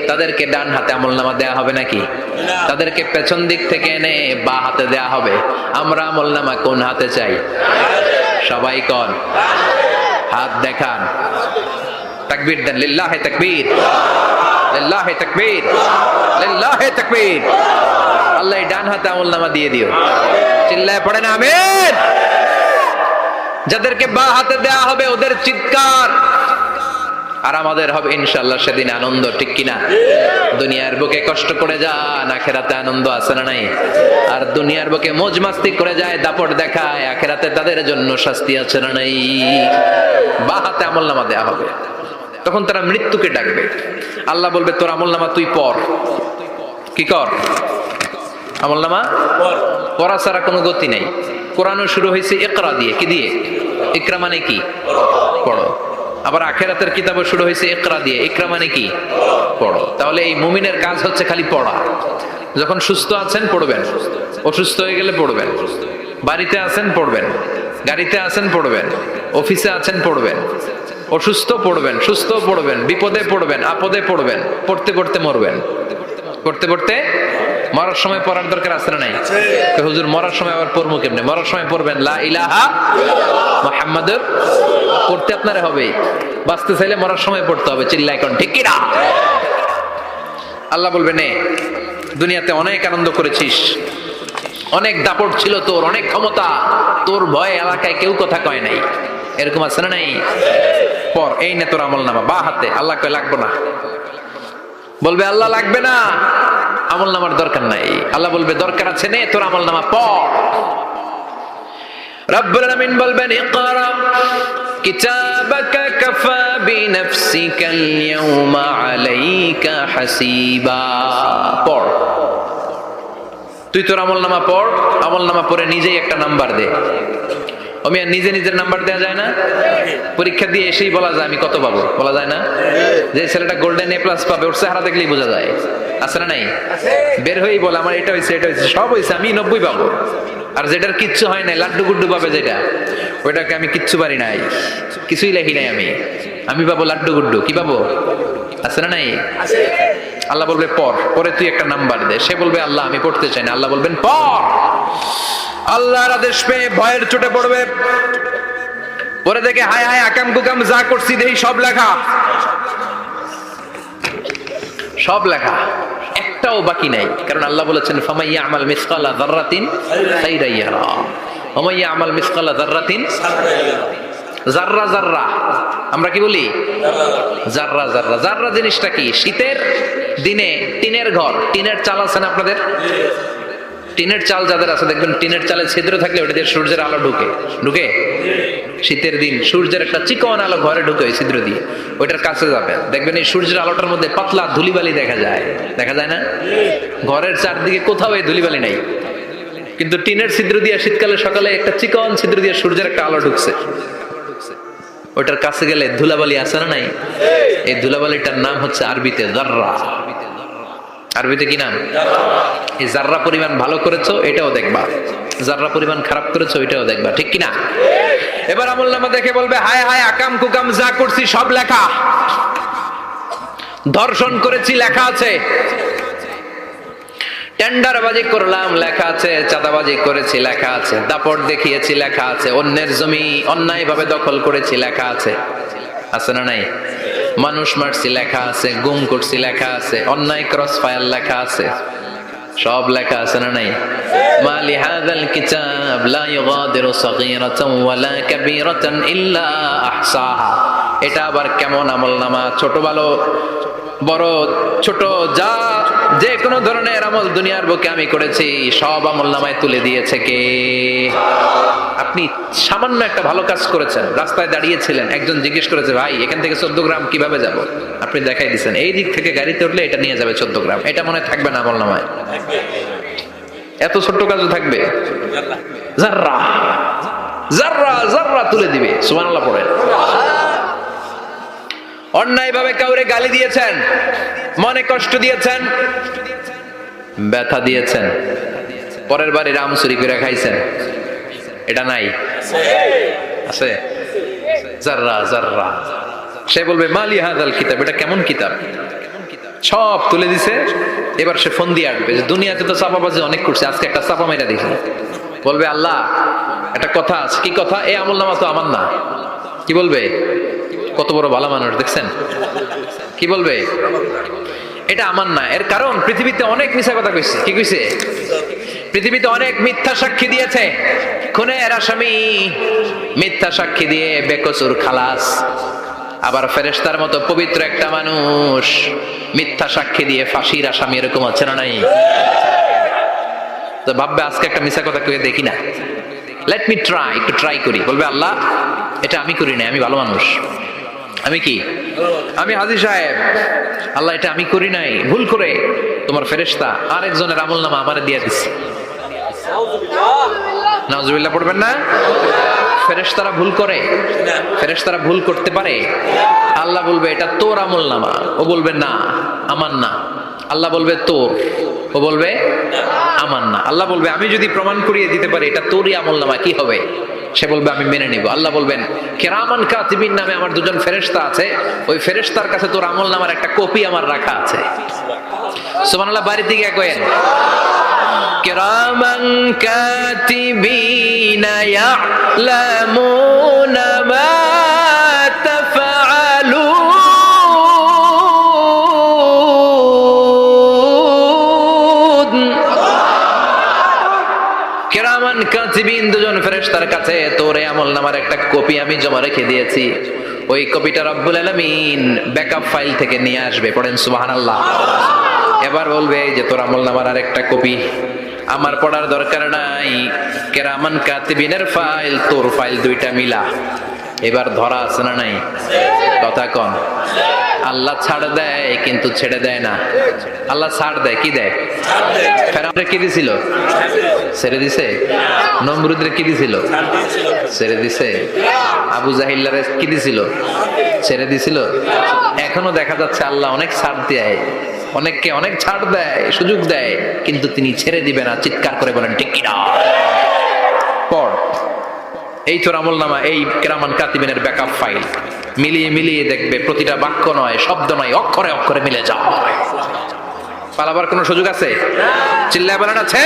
তাদেরকে ডান হাতে আমলনামা দেয়া হবে নাকি? তাদেরকে পেছন দিক থেকে এনে বা হাতে দেয়া হবে। আমরা আমলনামা কোন হাতে চাই? সবাই কোন? হাত দেখান, তাকবীর দেন, লিল্লাহি তাকবীর, লিল্লাহি তাকবীর, লিল্লাহি তাকবীর। আল্লাহ এই ডান হাতে আমলনামা দিয়ে দিও, চিল্লায় পড়েন আমিন। যাদেরকে বাঁ হাতে দেয়া হবে ওদের চিৎকার, আর আমাদের হবে ইনশাআল্লাহ সেদিন আনন্দ, ঠিক কিনা? দুনিয়ার বুকে কষ্ট করে যান, আখেরাতে আনন্দ আছে না নাই? আর দুনিয়ার বুকে মौज মাস্তি করে যায়, দাপট দেখায়, আখেরাতে তাদের জন্য শাস্তি আছে না নাই? বাঁ হাতে আমলনামা দেয়া হবে, তখন তারা মৃত্যুকে ডাকবে। আল্লাহ বলবে তোর আমলনামা তুই পড়। কি কর? আমলনামা পড়া ছাড়া কোনো গতি নাই। কোরআনও শুরু হয়েছে ইকরা দিয়ে। কি দিয়ে? ইকরা মানে কি? পড়ো। আবার আখেরাতের কিতাবও শুরু হয়েছে ইকরা দিয়ে। ইকরা মানে কি? পড়ো। তাহলে এই মুমিনের কাজ হচ্ছে খালি পড়া। যখন সুস্থ আছেন পড়বেন, অসুস্থ হয়ে গেলে পড়বেন, বাড়িতে আছেন পড়বেন, গাড়িতে আছেন পড়বেন, অফিসে আছেন পড়বেন, অসুস্থ পড়বেন, সুস্থ পড়বেন, বিপদে পড়বেন, আপদে পড়বেন, পড়তে পড়তে মরবেন, পড়তে পড়তে মরার সময় পড়ার দরকার আছে না নাই? হুজুর মরার সময় আবার পড়বো কেমনে? মরার সময় পড়বেন লা ইলাহা মুহাম্মাদুর, পড়তে আপনারে হবে। বাঁচতে চাইলে মরার সময় পড়তে হবে, চিল্লায় কোন ঠিক কিনা? আল্লাহ বলবে নে, দুনিয়াতে অনেক আনন্দ করেছিস, অনেক দাপট ছিল তোর, অনেক ক্ষমতা, তোর ভয়ে এলাকায় কেউ কথা কয় নাই, এরকম আছে না নাই? পর এই নে তোর আমলনামা বাঁ হাতে। আল্লাহ কয় লাগবে না। বলবে আল্লাহ লাগবে না, আমলনামার দরকার নাই। আল্লাহ বলবে দরকার আছে, নে তোর আমলনামা পড়। রব্বুল আলামিন বলবেন ইকরা কিতাবাকা কাফা বিনাফসিকাল ইয়াওমা আলাইকা হাসিবা। পড়, তুই তোর আমলনামা পড়। আমলনামা পড়ে নিজেই একটা নাম্বার দে। আমি আর নিজে নিজের নাম্বার দেওয়া যায় না? পরীক্ষা দিয়ে এসেই বলা যায় আমি কত পাবো, বলা যায় না? যে ছেলেটা গোল্ডেন এ প্লাস পাবে ওর চেহারা দেখলেই বোঝা যায়, আছে না নাই? বের হয়েই বলে আমার এটা হয়েছে, এটা হয়েছে, সব হয়েছে, আমি 90 পাবো। আর যেটার কিচ্ছু হয় নাই, লাড্ডু গুড্ডু পাবে যেটা, ওইটাকে আমি কিচ্ছু পারি নাই, কিছুই লেখি নাই আমি পাবো লাড্ডু গুড্ডু। কি পাবো? আছে না নাই? আল্লাহ বলবে পড়, পরে তুই একটা নাম্বার দে। সে বলবে আল্লাহ আমি পড়তে চাই না। আল্লাহ বলবেন পড়। আল্লাহর আদেশ পেয়ে ভয়ের চোটে পড়বে, পরে দেখে হায় হায় আকাম কুকাম যা করছি দেখি সব লেখা, সব লেখা, একটাও বাকি নাই। কারণ আল্লাহ বলেছেন ফামাইয়া আমাল মিসকালা যাররাতিন খাইরান ইয়ারা ওয়া মাইয়া আমাল মিসকালা যাররাতিন জাররা। জাররা আমরা কি বলি? জাররা। জাররা জাররা জিনিসটা কি? শীতের দিনে টিনের ঘর, টিনের চাল আছে না আপনাদের? টিনের চাল যাদের আছে দেখবেন টিনের চালে ছিদ্র থাকলে ওটা দিয়ে সূর্যের আলো ঢুকে ঢুকে শীতের দিন সূর্যের একটা চিকন আলো ঘরে ঢুকে ওই ছিদ্র দিয়ে, ওইটার কাছে যাবেন দেখবেন এই সূর্যের আলোটার মধ্যে পাতলা ধুলিবালি দেখা যায়, দেখা যায় না? ঘরের চারদিকে কোথাও এই ধুলিবালি নাই, কিন্তু টিনের ছিদ্র দিয়ে শীতকালে সকালে একটা চিকন ছিদ্র দিয়ে সূর্যের একটা আলো ঢুকছে, ওইটার কাছে গেলে ধুলাবালি আছে না নাই? এই ধুলাবালিটার নাম হচ্ছে আরবিতে জাররা। আরবিতে কি নাম? এই জাররা পরিমাণ ভালো করেছো এটাও দেখবা, জাররা পরিমাণ খারাপ করেছো এটাও দেখবা, ঠিক কিনা? এবার আমলনামা দেখে বলবে হায় হায় আকাম কুকাম যা করছি সব লেখা, ধর্ষণ করেছি লেখা আছে, টেন্ডারবাজি করলাম লেখা আছে, চাঁদাবাজি করেছি লেখা আছে, দাপট দেখিয়েছি লেখা আছে, অন্যের জমি অন্যায়ভাবে দখল করেছি লেখা আছে, আছে না নাই? মানুষ মারছি লেখা আছে, গুম করছি লেখা আছে, অন্যায় ক্রস ফায়ার লেখা আছে, সব লেখা আছে না নাই? মালি হাযাল কিতাব লা ইউগাদিরু সাগীরাতান ওয়ালা কাবীরাতান ইল্লা আহসাহা। এটা আবার কেমন আমলনামা? ছোট ভালো বড় ছোট যা যে কোনো ধরনের আমল দুনিয়ার বুকে আমি করেছি সব আমলনামায় তুলে দিয়েছে কে? আপনি সামান্য একটা ভালো কাজ করেছেন, রাস্তায় দাঁড়িয়েছিলেন, একজন জিজ্ঞেস করেছে ভাই এখান থেকে 14 গ্রাম কিভাবে যাব, আপনি দেখাই দিচ্ছেন এই দিক থেকে গাড়িতে উঠলে এটা নিয়ে যাবে 14 গ্রাম, এটা মনে থাকবে না আমলনামায়? এত ছোট্ট কাজও থাকবে? জাররা জাররা জাররা তুলে দিবে। সুবহানাল্লাহ পড়েন। অন্যায় ভাবে কাউরে গালি দিয়েছেন, মনে কষ্ট দিয়েছেন, ব্যথা দিয়েছেন, পরের বাড়ির আম চুরি করে খাইছেন, এটা নাই? আছে? জাররা জাররা। সে বলবে মালি হাযাল কিতাব, এটা কেমন কিতাব? সব তুলে দিছে। এবার সে ফোন দিয়ে আসবে যে দুনিয়াতে তো চাপাবাজি অনেক করছে, আজকে একটা চাপা মেরা দিছে। বলবে আল্লাহ একটা কথা আছে। কি কথা? এই আমলনামা তো আমার না, কি বলবে? কত বড় ভালো মানুষ দেখছেন? কি বলবে? এটা আমার না। এর কারণ পৃথিবীতে অনেক মিথ্যা কথা কইছে। কি কইছে? পৃথিবীতে অনেক মিথ্যা সাক্ষী দিয়েছে। খুনের আসামি মিথ্যা সাক্ষী দিয়ে বেকসুর খালাস। আবার ফেরেশতার মতো পবিত্র একটা মানুষ মিথ্যা সাক্ষী দিয়ে ফাঁসির আসামি, এরকম আছে না নাই? তো ভাববে আজকে একটা মিথ্যা কথা কয়ে দেখি না, লেট মি ট্রাই, একটু ট্রাই করি। বলবে আল্লাহ এটা আমি করি নাই, আমি ভালো মানুষ। আমি কি? আমি হাজী সাহেব। আল্লাহ এটা আমি করি নাই, ভুল করে তোমার ফেরেশতা আরেকজনের আমলনামা আমারে দিয়ে দিছে। নাউজুবিল্লাহ পড়বেন না? ফেরেশতারা ভুল করে? ফেরেশতারা ভুল করতে পারে? আল্লাহ বলবে এটা তোর আমলনামা, ও বলবে না আমার না। আল্লাহ বলবে তোর, ও বলবে আমার না। আল্লাহ বলবে আমি যদি প্রমাণ করিয়ে দিতে পারি এটা তোরই আমলনামা, কি হবে? সে বলবে আমি মেনে নিব। আল্লাহ বলবেন কিরামান কাতিবিন নামে আমার দুজন ফেরেশতা আছে, ওই ফেরেশতার কাছে তোর আমলনামার একটা কপি আমার রাখা আছে। সুবহানাল্লাহ। বাড়িতে গিয়ে কয়েন কিরামান কাতিবিনা ইয়ালামুনা মা কিরামান কাতিবিন দুজন ফেরেশতার কাছে তোর আমলনামার একটা কপি আমি জমা রেখে দিয়েছি। ওই কপিটা রব্বুল আলামিন ব্যাকআপ ফাইল থেকে নিয়ে আসবে। পড়েন সুবহানাল্লাহ। এবার বলবে এই যে তোর আমলনামার আর একটা কপি, আমার পড়ার দরকার নাই। কিরামান কাতিবিনের ফাইল তোর ফাইল দুইটা মিলা। এবার ধরা আছে না নাই? কথা কন। আল্লাহ ছাড় দেয় কিন্তু ছেড়ে দেয় না। আল্লাহ ছাড় দেয়, কি দেয়? ফেরাউনরে কি দিছিল? ছেড়ে দিছে। নমরুদের কি দিছিল? ছেড়ে দিছে। আবু জাহিল্লারে কি দিছিল? ছেড়ে দিছিল। এখনো দেখা যাচ্ছে আল্লাহ অনেক ছাড় দেয়, অনেককে অনেক ছাড় দেয়, সুযোগ দেয়, কিন্তু তিনি ছেড়ে দিবে না। চিৎকার করে বলেন ঠিক কিনা? পড় এই তোর আমলনামা, এই কিরামান কাতিবিনের ব্যাকআপ ফাইল মিলিয়ে মিলিয়ে দেখবে প্রতিটা বাক্য নয়, শব্দ নয়, অক্ষরে অক্ষরে মিলে যায়। পালাবার কোনো সুযোগ আছে? চিল্লায় বলেন আছে।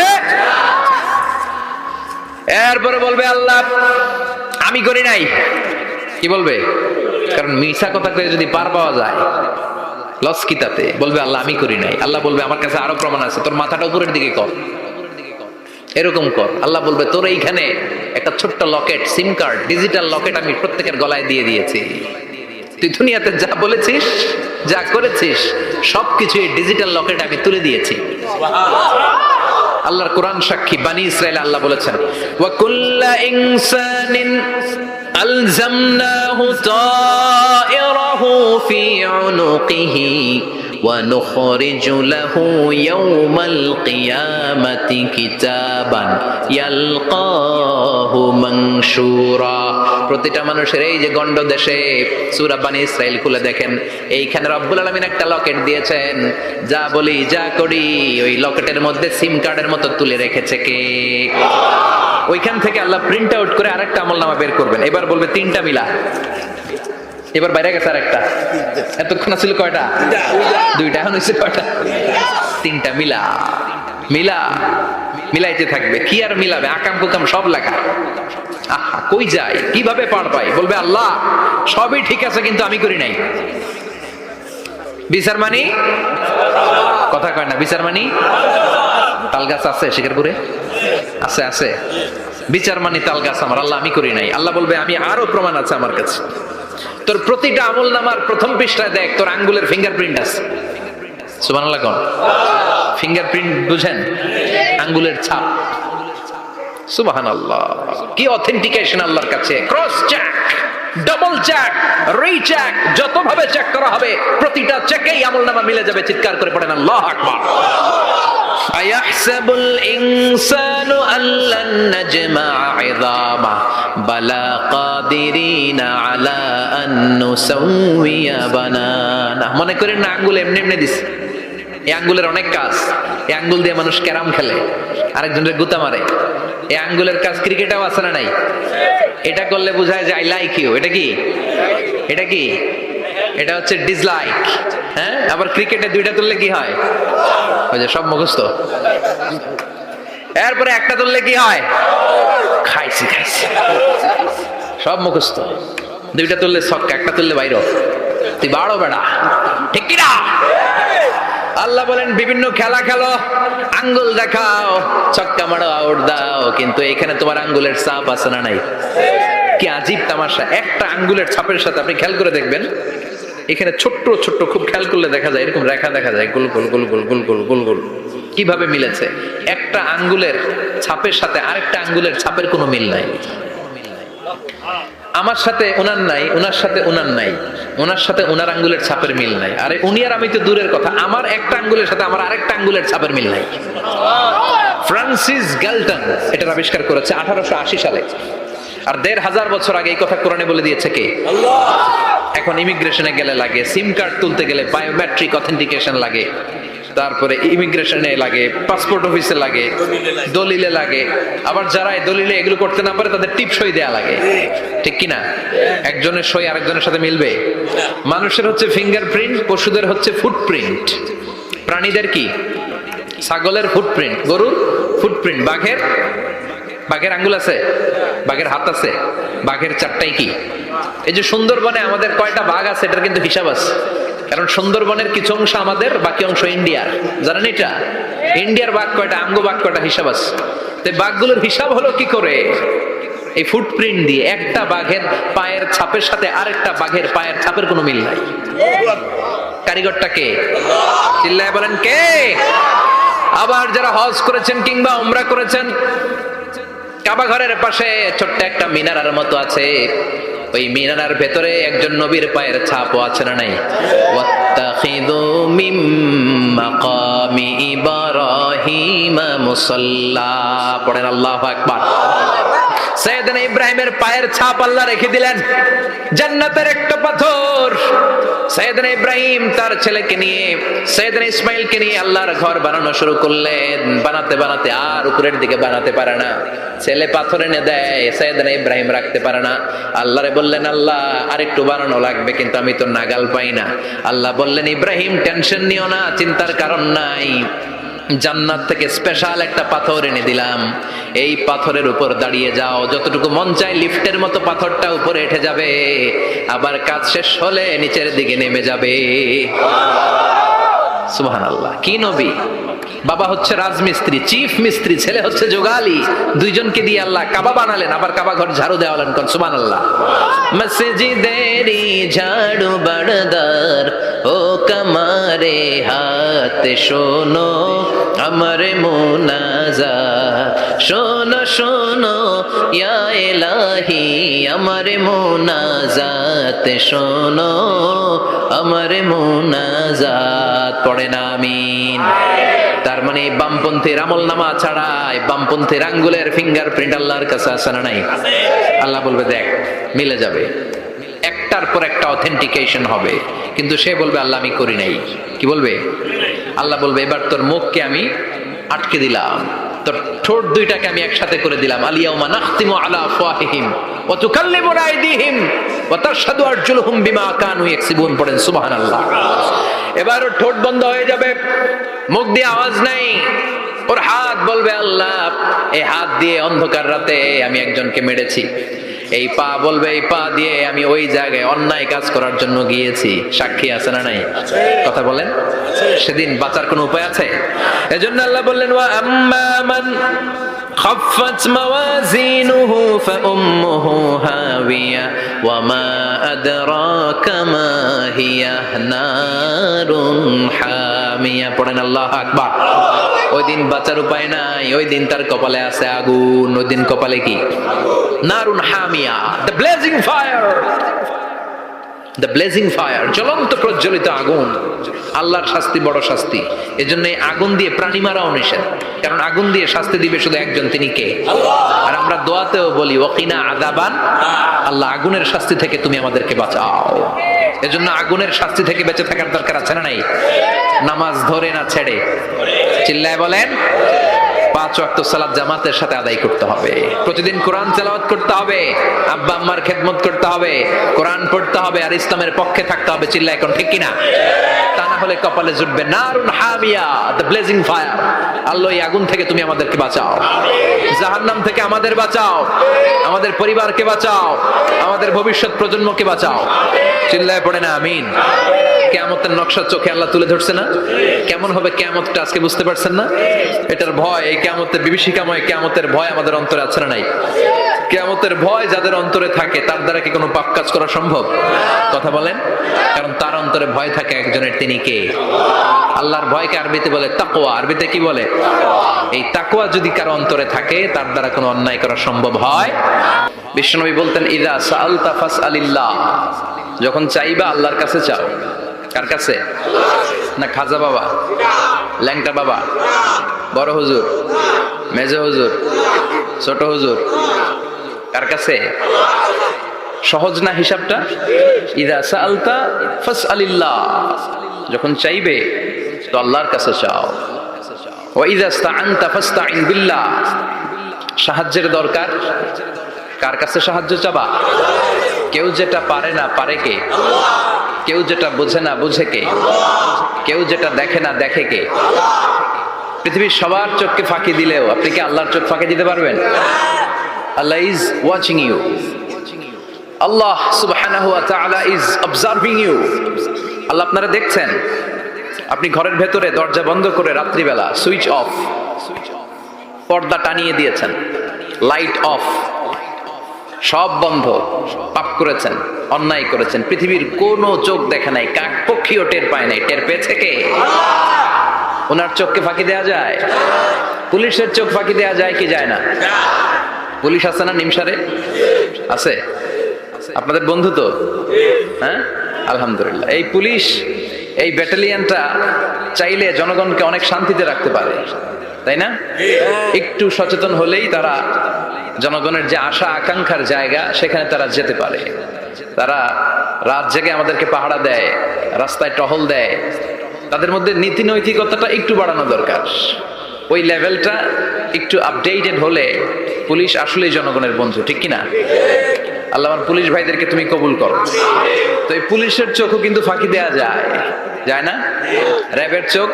এরপরে বলবে আল্লাহ আমি করি নাই। কি বলবে? কারণ মিছা কথা কয়ে যদি পার পাওয়া যায় লস কি তাতে? বলবে আল্লাহ আমি করি নাই। আল্লাহ বলবে আমার কাছে আরো প্রমাণ আছে, তোর মাথাটা উপরের দিকে কর, এরকম কর। আল্লাহ বলবে তোর এইখানে একটা ছোট্ট লকেট, সিম কার্ড, ডিজিটাল লকেট আমি প্রত্যেকের গলায় দিয়ে দিয়েছি। তুই দুনিয়াতে যা বলেছিস, যা করেছিস, সবকিছু এই ডিজিটাল লকেট আমি তুলে দিয়েছি। আল্লাহর কোরআন সাক্ষী। বানি ইসরাইল আল্লাহ বলেছেন ওয়া কুল্লা ইনসানিন আলজামনাহু তায়রাহু ফি উনুকিহি ওয়া নুখরিজু লাহু ইয়াওমাল কিয়ামাতি কিতাবান ইয়ালকাহু মানশুরা। প্রতিটা মানুষের এই যে গন্ড দেশে সূরা বানি ইসরাইল খুলে দেখেন, এইখানে রব্বুল আলামিন একটা লকেট দিয়েছেন। যা বলি যা করি ওই লকেটের মধ্যে সিম কার্ডের মতো তুলে রেখেছে কে? ওইখান থেকে আল্লাহ প্রিন্ট আউট করে আরেকটা আমলনামা বের করবেন। এবার বলবে তিনটা মিলা। এবার বাইরে গেছে আরেকটা। এতক্ষণ ছিল কয়টা? দুইটা। এখন হয়েছে কয়টা? তিনটা। মিলা মিলা মিলাইতে থাকবে। কি আর মিলাবে? আকাম কুকাম সব লেখা। আহা কই যায়, কিভাবে পার পাই? বলবে আল্লাহ সবই ঠিক আছে কিন্তু আমি করি নাই। বিচার মানি? কথা কয় না। বিচার মানি? তাল গাছ আছে শিকারপুরে? আছে আছে। বিচার মানি তাল গাছ আমার। আল্লাহ আমি করি নাই। আল্লাহ বলবে আমি আরো প্রমাণ আছে আমার কাছে। তোর প্রতিটা আমলনামার প্রথম পৃষ্ঠায় দেখ তোর আঙ্গুলের ফিঙ্গারপ্রিন্ট আছে। সুবহানাল্লাহ কোন? ফিঙ্গারপ্রিন্ট বুঝেন? আঙ্গুলের ছাপ। সুবহানাল্লাহ। কি অথেন্টিকেশন আল্লাহর কাছে। Cross check, double check, recheck, যত ভাবে চেক করা হবে প্রতিটা চেকেই আমলনামা মিলে যাবে। চিৎকার করে পড়েন আল্লাহু আকবার। আয়াহসাবুল ইনসানু আল্লান নাজমা'a 'ইযামা বালা কাদিরিনা আলা আন নুসাউইয়া বানানা। মনে করেন না আঙ্গুল এমনি এমনি দিছে। এই আঙ্গুলের অনেক কাজ। এই আঙ্গুল দিয়ে মানুষ ক্যারাম খেলে, আরেকজনের গুতা মারে। এই আঙ্গুলের কাজ ক্রিকেটেও আছে না নাই? এটা করলে বোঝায় যে আই লাইক ইউ। এটা কি? এটা কি? এটা হচ্ছে ডিসলাইক। হ্যাঁ, আবার ক্রিকেটে দুইটা তুললে কি হয়? ওই যে সব মুখস্থ। এরপরে একটা তুললে কি হয়? খাইছি খাইছি। সব মুখস্থ। দুইটা তুললে ছক্কা, একটা তুললে বাইরে, তুই বাড়ো বেড়া, ঠিক কিনা? আল্লাহ বলেন বিভিন্ন খেলা খেলো, আঙ্গুল দেখাও, ছক্কা মারো, আউট দাও, কিন্তু এখানে তোমার আঙ্গুলের ছাপ আছে না নাই? কি আজীব তামাশা! একটা আঙ্গুলের ছাপের সাথে আপনি খেয়াল করে দেখবেন, এখানে ছোট্ট ছোট্ট খুব খেয়াল করলে দেখা যায় এরকম রেখা দেখা যায়, গোল গোল গোল গোল গোল গোল গোল গোল। কিভাবে মিলেছে? একটা আঙ্গুলের ছাপের সাথে আরেকটা আঙ্গুলের ছাপের কোনো মিল নাই। আমার সাথে ওনার নাই, ওনার সাথে ওনার নাই, ওনার সাথে ওনার আঙ্গুলের ছাপের মিল নাই। আরে উনি আর আমি তো দূরের কথা, আমার একটা আঙ্গুলের সাথে আমার আরেকটা আঙ্গুলের ছাপের মিল নাই। ফ্রান্সিস গ্যালটন এটার আবিষ্কার করেছে 1880 সালে। আর 1500 বছর আগে এই কথা কোরআনে বলে দিয়েছে কে? আল্লাহ। এখন ইমিগ্রেশনে গেলে লাগে, সিম কার্ড তুলতে গেলে বায়োমেট্রিক অথেন্টিকেশন লাগে, তারপরে ইমিগ্রেশনে লাগে, পাসপোর্ট অফিসে লাগে, দলিলে লাগে, আবার যারা দলিলে এগুলো করতে না পারে তাদের টিপ সই দেয়া লাগে, ঠিক কিনা? একজনের সই আরেকজনের সাথে মিলবে? মানুষের হচ্ছে ফিঙ্গারপ্রিন্ট, পশুদের হচ্ছে ফুটপ্রিন্ট। প্রাণীদের কি? ছাগলের ফুটপ্রিন্ট, গরুর ফুটপ্রিন্ট, বাঘের আঙ্গুল আছে, বাঘের হাত আছে, বাঘের চারটাই কি? এই যে সুন্দরবনে আমাদের কয়টা বাঘ আছে এটার কিন্তু হিসাব আছে, কারণ সুন্দরবনের কিছু অংশ আমাদের, বাকি অংশ ইন্ডিয়ার। জানেন এটা? ইন্ডিয়ার বাঘ কয়টা, আমগো বাঘ কয়টা, হিসাব আছে। তো বাঘগুলোর হিসাব হলো কি করে? এই ফুটপ্রিন্ট দিয়ে। একটা বাঘের পায়ের ছাপের সাথে আরেকটা বাঘের পায়ের ছাপের কোনো মিল নাই। কারিগরটা কে? চিল্লায় বলেন কে? আবার যারা হজ করেছেন কিংবা উমরা করেছেন, কাবা ঘরের পাশে ছোট্ট একটা মিনারের মতো আছে, ওই মিনারের ভেতরে একজন নবীর পায়ের ছাপও আছে না নাই? ওয়াত্তাখিযু মিম মাকামি ইব্রাহিম মুসাল্লা, পড়েন আল্লাহু আকবার। সাইয়েদনা ইব্রাহিমের পায়ের ছাপ আল্লাহ রেখে দিলেন, জান্নাতের একটা পাথর। সাইয়েদনা ইব্রাহিম তার ছেলেকে নিয়ে, সাইয়েদনা ইসমাইলকে নিয়ে আল্লাহর ঘর বানানো শুরু করলেন। বানাতে বানাতে আর উপরের দিকে বানাতে পারে না, ছেলে পাথর এনে দেয়, সাইয়েদনা ইব্রাহিম রাখতে পারে না। আল্লাহরে বললেন, আল্লাহ আরেকটু বানানো লাগবে, কিন্তু আমি তো নাগাল পাই না। আল্লাহ বললেন, ইব্রাহিম টেনশন নিও না, চিন্তার কারণ নাই, জান্নাত থেকে স্পেশাল একটা পাথর এনে দিলাম, এই পাথরের উপর দাঁড়িয়ে যাও, যতটুকু মন চায় লিফটের মতো পাথরটা উপরে উঠে যাবে, আবার কাজ শেষ হলে নিচের দিকে নেমে যাবে। সুবহানাল্লাহ! কি নবী! বাবা হচ্ছে রাজমিস্ত্রি, চিফ মিস্ত্রি, ছেলে হচ্ছে যোগালী, দুইজনকে দিয়ে আল্লাহ কাবা বানালেন, আবার কাবা ঘর ঝাড়ু দেওয়ালেন। কোন সুবহানাল্লাহ! মসজিদেরি ঝাড়ু বারদার ও কামারে হাত শোনো আমার মুনাজাত, শোনো শোনো ইয়া ইলাহি আমার মুনাজাত, শোনো আমার মুনাজাত। পড়েন আমিন। তার মানে বামপন্থীর আমল নামা ছাড়াই বামপন্থীর আঙ্গুলের ফিঙ্গারপ্রিন্ট আল্লাহর কাছে আছে না নাই? আল্লাহ বলবে দেখ, মিলে যাবে, একটার পর একটা অথেন্টিকেশন হবে, কিন্তু সে বলবে আল্লাহ আমি করি নাই। কি বলবে? আল্লাহ বলবে এবার তোর মুখকে আমি আটকে দিলাম, তোর ঠোঁট দুইটাকে আমি একসাথে করে দিলাম। আলিয়াউমা নাখতিমু আলা আফওয়াহিহিম ওয়া তুকাল্লিমুনা আইদিহিম ওয়া তাশহাদু আরজুলুহুম বিমা কানু ইয়াকসিবুন। পড়েন সুবহানাল্লাহ। এবার ওর ঠোঁট বন্ধ হয়ে যাবে, মুখ দিয়ে আওয়াজ নাই। ওর হাত বলবে আল্লাহ এই হাত দিয়ে অন্ধকার রাতে আমি একজনকে মেরেছি। এই পা বলবে এই পা দিয়ে আমি ওই জায়গায় অন্যায় কাজ করার জন্য গিয়েছি। সাক্ষী আছে না নাই? কথা বলেন। সেদিন বাঁচার কোনো উপায় আছে? এজন্য আল্লাহ বললেন ওয়া আম্মা মান খাফফাত মাওয়াজিনুহু ফাউম্মুহু হাওিয়া ওয়া মা আদরাকা মা হিয়া নারুন হামিয়া। পড়েন আল্লাহু আকবার। ওই দিন বাঁচার উপায় নাই, ওই দিন তার কপালে আছে আগুন। ওই দিন কপালে কি? নারুন হামিয়া, the blazing fire, the blazing fire, জ্বলন্ত প্রজ্বলিত আগুন। আল্লাহর শাস্তি বড় শাস্তি। এজন্য এই আগুন দিয়ে প্রাণী মারাও নিষেধ, কারণ আগুন দিয়ে শাস্তি দিবে শুধু একজন, তিনি কে? আর আমরা দোয়াতেও বলি ওয়াকিনা আযাবান, আল্লাহ আগুনের শাস্তি থেকে তুমি আমাদেরকে বাঁচাও। এজন্য আগুনের শাস্তি থেকে বেঁচে থাকার দরকার আছে না নাই? নামাজ ধরে না ছেড়ে, চিল্লায় বলেন। 5 ওয়াক্ত সালাত জামাতের সাথে আদায় করতে হবে, প্রতিদিন কোরআন তেলাওয়াত করতে হবে, আব্বা আম্মার খেদমত করতে হবে, কোরআন পড়তে হবে, আর ইসলামের পক্ষে থাকতে হবে। চিল্লায় এখন ঠিক কিনা? তা না তাহলে কপালে জুটবে নারুন হামিয়া, দ্য ব্লেজিং ফায়ার। আল্লাহ এই আগুন থেকে তুমি আমাদেরকে বাঁচাও, জাহান্নাম থেকে আমাদের বাঁচাও, আমাদের পরিবারকে বাঁচাও, আমাদের ভবিষ্যৎ প্রজন্মকে বাঁচাও। চিল্লায় পড়ে না আমিন। কিয়ামতের নকশা চোখে আল্লাহ তুলে ধরছে না? কেমন হবে কিয়ামতটা আজকে বুঝতে পারছেন না? এটার ভয়, এই কিয়ামতের বিভীষিকাময় কিয়ামতের ভয় আমাদের অন্তরে আছে না নাই? কিয়ামতের ভয় যাদের অন্তরে থাকে তার দ্বারা কি কোনো পাপ কাজ করা সম্ভব? কথা বলেন। কারণ তার অন্তরে ভয় থাকে একজনের, তিনি কে? আল্লাহর ভয়কে আরবিতে বলে তাকওয়া। আরবিতে কি বলে? এই তাকওয়া যদি কারো অন্তরে থাকে তার দ্বারা কোনো অন্যায় করা সম্ভব হয়। বিশ্বনবী বলতেন, ইযা সাআলতা ফাসআলিল্লাহ, যখন চাইবা আল্লাহর কাছে চাও। কার কাছে? না খাজা বাবা, ল্যাংটা বাবা, বড় হুজুর, মেজো হুজুর, ছোট হুজুর? কার কাছে? সহজ না হিসাবটা? ইযা সাআলতা ফাসআলিল্লাহ, যখন চাইবে তো আল্লাহর কাছে চাও। ওয়া ইযা ইসতাআনতা ফাসতাইন বিল্লাহ, সাহায্যের দরকার কার কাছে সাহায্য চাবা? কেউ যেটা পারে না পারে কে? কেউ যেটা বোঝে না বুঝে কে? কেউ যেটা দেখে না দেখে কে? পৃথিবীর সবার চোখকে ফাঁকি দিলেও আপনি কি আল্লাহর চোখ ফাঁকি দিতে পারবেন? আল্লাহ ইজ ওয়াচিং ইউ, আল্লাহ সুবহানাহু ওয়া তাআলা ইজ অবজার্ভিং ইউ। আল্লাহ আপনারা দেখছেন। আপনি ঘরের ভেতরে দরজা বন্ধ করে রাত্রিবেলা সুইচ অফ, পর্দা টানিয়ে দিয়েছেন, লাইট অফ, সব বন্ধ, পাপ করেছেন, অন্যায় করেছেন, পৃথিবীর কোনো চোখ দেখে নাই, কাক পক্ষীও টের পায় নাই। টের পেয়েছে কে? ওনার চোখকে ফাঁকি দেয়া যায়? পুলিশের চোখ ফাঁকি দেয়া যায় কি যায় না? পুলিশ আছে না নিমসারে? আছে? আপনাদের বন্ধু তো? হ্যাঁ, আলহামদুলিল্লাহ। এই পুলিশ, এই ব্যাটালিয়নটা চাইলে জনগণকে অনেক শান্তিতে রাখতে পারে, তাই না? একটু সচেতন হলেই তারা জনগণের যে আশা আকাঙ্ক্ষার জায়গা সেখানে তারা যেতে পারে। তারা রাত জেগে আমাদেরকে পাহারা দেয়, রাস্তায় টহল দেয়। তাদের মধ্যে নীতি নৈতিকতাটা একটু বাড়ানো দরকার। ওই লেভেলটা একটু আপডেটেড হলে পুলিশ আসলেই জনগণের বন্ধু, ঠিক কিনা? আল্লাহ আমার পুলিশ ভাইদেরকে তুমি কবুল করো। তো এই পুলিশের চোখও কিন্তু ফাঁকি দেয়া যায়, যায় না? র্যাবের চোখ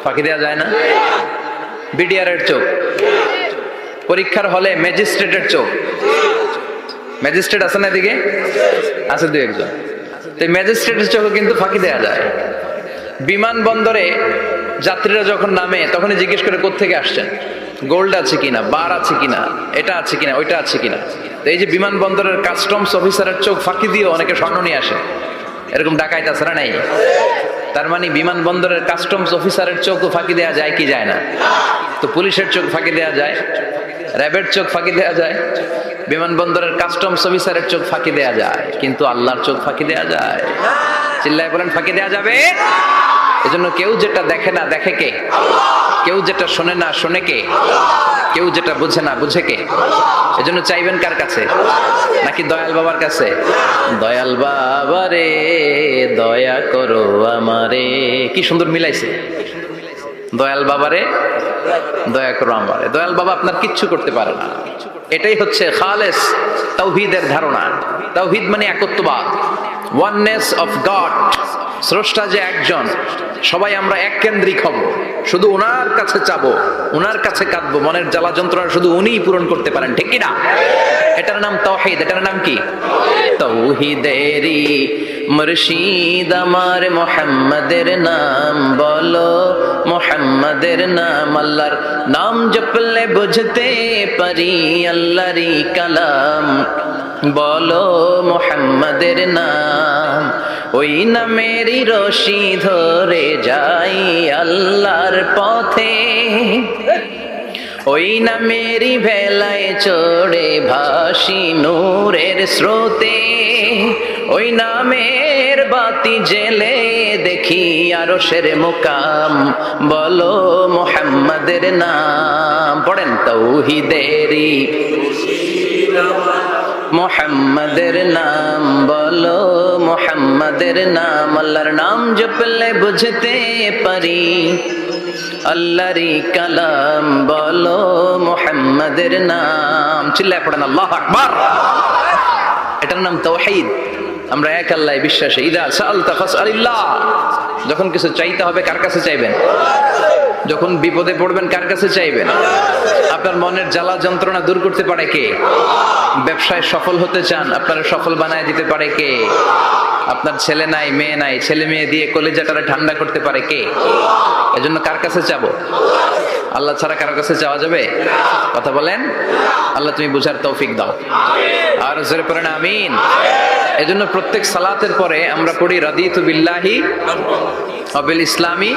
ফাঁকি দেয়া যায় না? বিডিআরের চোখ, পরীক্ষার হলে ম্যাজিস্ট্রেটের চোখ, ম্যাজিস্ট্রেট আছে না এদিকে? আছে দু একজন। তো ম্যাজিস্ট্রেটের চোখও কিন্তু ফাঁকি দেয়া যায়। বিমানবন্দরে যাত্রীরা যখন নামে তখনই জিজ্ঞেস করে কোত্থেকে আসছেন, গোল্ড আছে কিনা, বার আছে কিনা, এটা আছে কিনা, ওইটা আছে কিনা। তো এই যে বিমানবন্দরের কাস্টমস অফিসারের চোখ ফাঁকি দিয়ে অনেকে স্বর্ণ নিয়ে আসে, এরকম ডাকাইত আছে না নাই? তার মানে বিমানবন্দরের কাস্টমস অফিসারের চোখও ফাঁকি দেয়া যায় কি যায় না? তো পুলিশের চোখ ফাঁকি দেয়া যায়, র্যাবের চোখ ফাঁকি দেয়া যায়, বিমানবন্দরের কাস্টমস অফিসারের চোখ ফাঁকি দেয়া যায়, কিন্তু আল্লাহর চোখ ফাঁকি দেয়া যায়? চিল্লায় বলেন ফাঁকি দেয়া যাবে? এজন্য কেউ যেটা দেখে না দেখে কে? কেউ যেটা শোনে না শোনে কে? কেউ যেটা বুঝে না বুঝে কে? এজন্য চাইবেন কার কাছে? নাকি দয়াল বাবার কাছে? দয়াল বাবা রে দয়া করো আমারে। কি সুন্দর মিলাইছে, দয়াল বাবারে দয়া করো আমারে। দয়াল বাবা আপনার কিচ্ছু করতে পারে না। এটাই হচ্ছে খালেস তাওহীদের ধারণা। তাওহীদ মানে একত্ববাদ, ওয়াননেস অফ গড। স্রষ্টা যে একজন, সবাই আমরা এক কেন্দ্রিক হব, শুধু ওনার কাছে চাবো, ওনার কাছে কাঁদবো, মনের জ্বালা যন্ত্রণা শুধু উনিই পূরণ করতে পারেন, ঠিক কিনা? এটার নাম তাওহীদ। এটার নাম কি? তাওহীদেরই মুর্শিদ আমার মুহাম্মাদের নাম বলো, মুহাম্মাদের নাম। আল্লাহর নাম জপলে বুঝতে পারি আল্লাহরই কালাম, বলো মুহাম্মাদের নাম। ওই নামেরই রশি ধরে যাই আল্লাহর পথে, ওই নামেরই ভেলায় চড়ে ভাসি নূরের স্রোতে। ওই নামের বাতি জেলে দেখি আরশের মুকাম, বলো মুহাম্মাদের নাম। পড়েন তাওহীদেরই মুহাম্মাদের নাম বলো, মুহাম্মাদের নাম। আল্লাহর নাম জপলে বুঝতে পারি আল্লাহরই কালাম, বলো মুহাম্মাদের নাম। চিল্লায় পড়েন আল্লাহু আকবার। এটার নাম তাওহীদ। আমরা এক আল্লাহ বিশ্বাসী। ইযা সাআলতা ফাসআলিল্লাহ, যখন কিছু চাইতে হবে কার কাছে চাইবেন? যখন বিপদে পড়বেন কার কাছে চাইবেন? আপনার মনের জ্বালা যন্ত্রণা দূর করতে পারে কে? ব্যবসায় সফল হতে চান, আপনারা সফল বানায় দিতে পারে কে? আপনার ছেলে নাই, মেয়ে নাই, ছেলে মেয়ে দিয়ে কলিজাটারে ঠান্ডা করতে পারে কে? এজন্য কার কাছে চাবো? আল্লাহ ছাড়া কারো কাছে চাওয়া যাবে? কথা বলেন। আল্লাহ তুমি বুঝার তৌফিক দাও, আর জোরে পড়েন আমিন। এজন্য প্রত্যেক সালাতের পরে আমরা পড়ি রাদিতু বিল্লাহি ওয়া বিল ইসলামি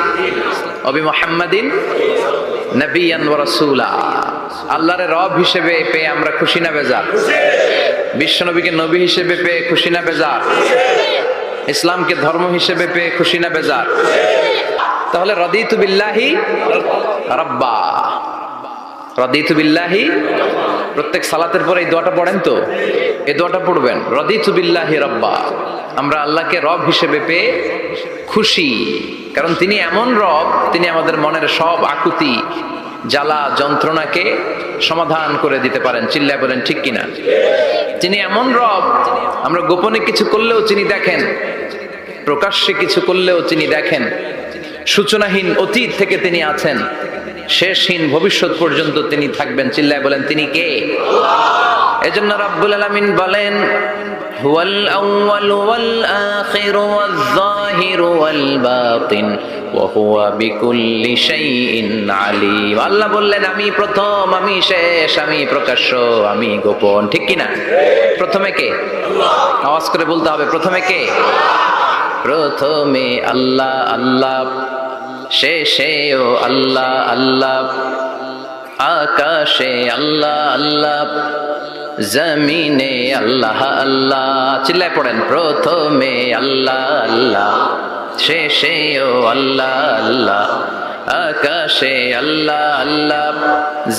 ওয়া বি মুহাম্মাদিন নবিয়ান ওয়া রাসূলা। আল্লাহর রব হিসেবে পেয়ে আমরা খুশি না বেজার? বিশ্বনবীকে নবী হিসেবে পেয়ে খুশি না বেজার? ইসলামকে ধর্ম হিসেবে পেয়ে খুশি না বেজার? তাহলে রাদিতু বিল্লাহি রাব্বা, রাদিতু বিল্লাহি। প্রত্যেক সালাতের পরে এই দোয়াটা পড়েন তো, এই দোয়াটা পড়বেন, রাদিতু বিল্লাহি রাব্বা। আমরা আল্লাহকে রব হিসেবে পেয়ে খুশি, কারণ তিনি এমন রব, তিনি আমাদের মনের সব আকুতি জ্বালা যন্ত্রণাকে সমাধান করে দিতে পারেন। চিল্লায় বলেন ঠিক কিনা? তিনি এমন রব, আমরা গোপনে কিছু করলেও তিনি দেখেন, প্রকাশ্যে কিছু করলেও তিনি দেখেন। সূচনাহীন অতীত থেকে তিনি আছেন, শেষহীন ভবিষ্যৎ পর্যন্ত তিনি থাকবেন। চিল্লায় বলেন তিনি কে? এজন্য রাব্বুল আলামিন বলেন হুয়াল আউয়ালু ওয়াল আখিরু ওয়াজ যাহিরু ওয়াল বাতিন ওয়া হুয়া বিকুল্লি শাইইন আলিম। আল্লাহ বললেন আমি প্রথম, আমি শেষ, আমি প্রকাশ্য, আমি গোপন। ঠিক কি না? প্রথমে কে? আওয়াজ করে বলতে হবে, প্রথমে কে? প্রথমে আল্লাহ আল্লাহ, শেষেও আল্লাহ আল্লাহ, আকাশে আল্লাহ আল্লাহ, জমিনে আল্লাহ আল্লাহ। চিল্লায় পড়েন, প্রথমে আল্লাহ আল্লাহ, শেষেও আল্লাহ আল্লাহ, আকাশে আল্লাহ আল্লাহ,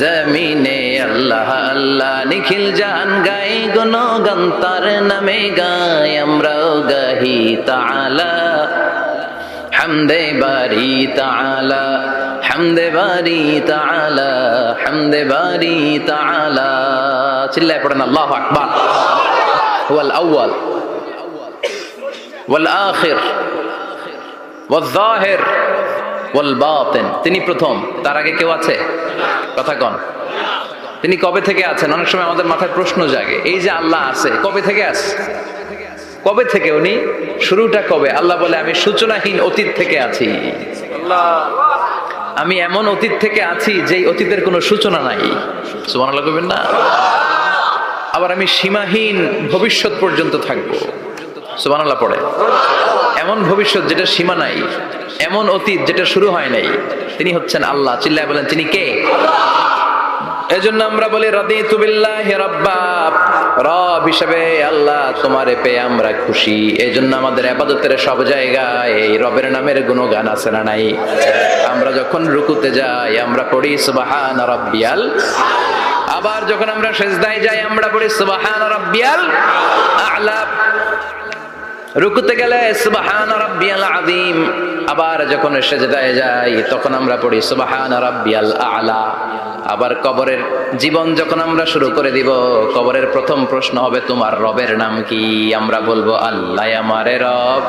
জমিনে আল্লাহ আল্লাহ। নিখিল জান গাই গুণগান তার নামে গাই, আমরাও গাহি তাআলা হামদে বারি তাআলা, হামদে বারি তাআলা, হামদে বারি তাআলা। চিল্লায় পড়েন আল্লাহু আকবার। হুয়াল আউয়াল ওয়াল আখির ওয়াল যাহির ওয়াল বাতিন। তিনি প্রথম, তার আগে কেউ আছে? কথা কন। তিনি কবে থেকে আছেন? অনেক সময় আমাদের মাথায় প্রশ্ন জাগে, এই যে আল্লাহ আছে, কবে থেকে আছে? কবে থেকে? উনি শুরুটা কবে? আল্লাহ বলে আমি সূচনাহীন অতীত থেকে আছি। আমি এমন অতীত থেকে আছি যেই অতীতের কোনো সূচনা নাই। সুবহানাল্লাহ কইবেন না? আবার আমি সীমাহীন ভবিষ্যৎ পর্যন্ত থাকবো। সুবহানাল্লাহ পড়ে। এমন ভবিষ্যৎ যেটা সীমা নাই, এমন অতীত যেটা শুরু হয় নাই। তিনি হচ্ছেন আল্লাহ। চিল্লায় বলেন তিনি কে? এজন্য আমরা বলি রাদিতু বিল্লাহি রাব্বা, রব হিসেবে আল্লাহ তোমারে পেয়ে আমরা খুশি। এজন্য আমাদের ইবাদতের সব জায়গায় এই রবের নামের গুণগান আছে না নাই? আমরা যখন রুকুতে যাই আমরা পড়ি সুবহানা রাব্বিয়াল, আবার যখন আমরা সিজদায় যাই আমরা পড়ি সুবহানা রাব্বিয়াল আ'লা। রুকুতে গেলে সুবহানা রাব্বিয়াল আযীম, আবার যখন সিজদায় যাই তখন আমরা পড়ি সুবহানা রাব্বিয়াল আ'লা। আবার কবরের জীবন যখন আমরা শুরু করে দিব, কবরের প্রথম প্রশ্ন হবে তোমার রবের নাম কি? আমরা বলবো আল্লাহ আমারে রব,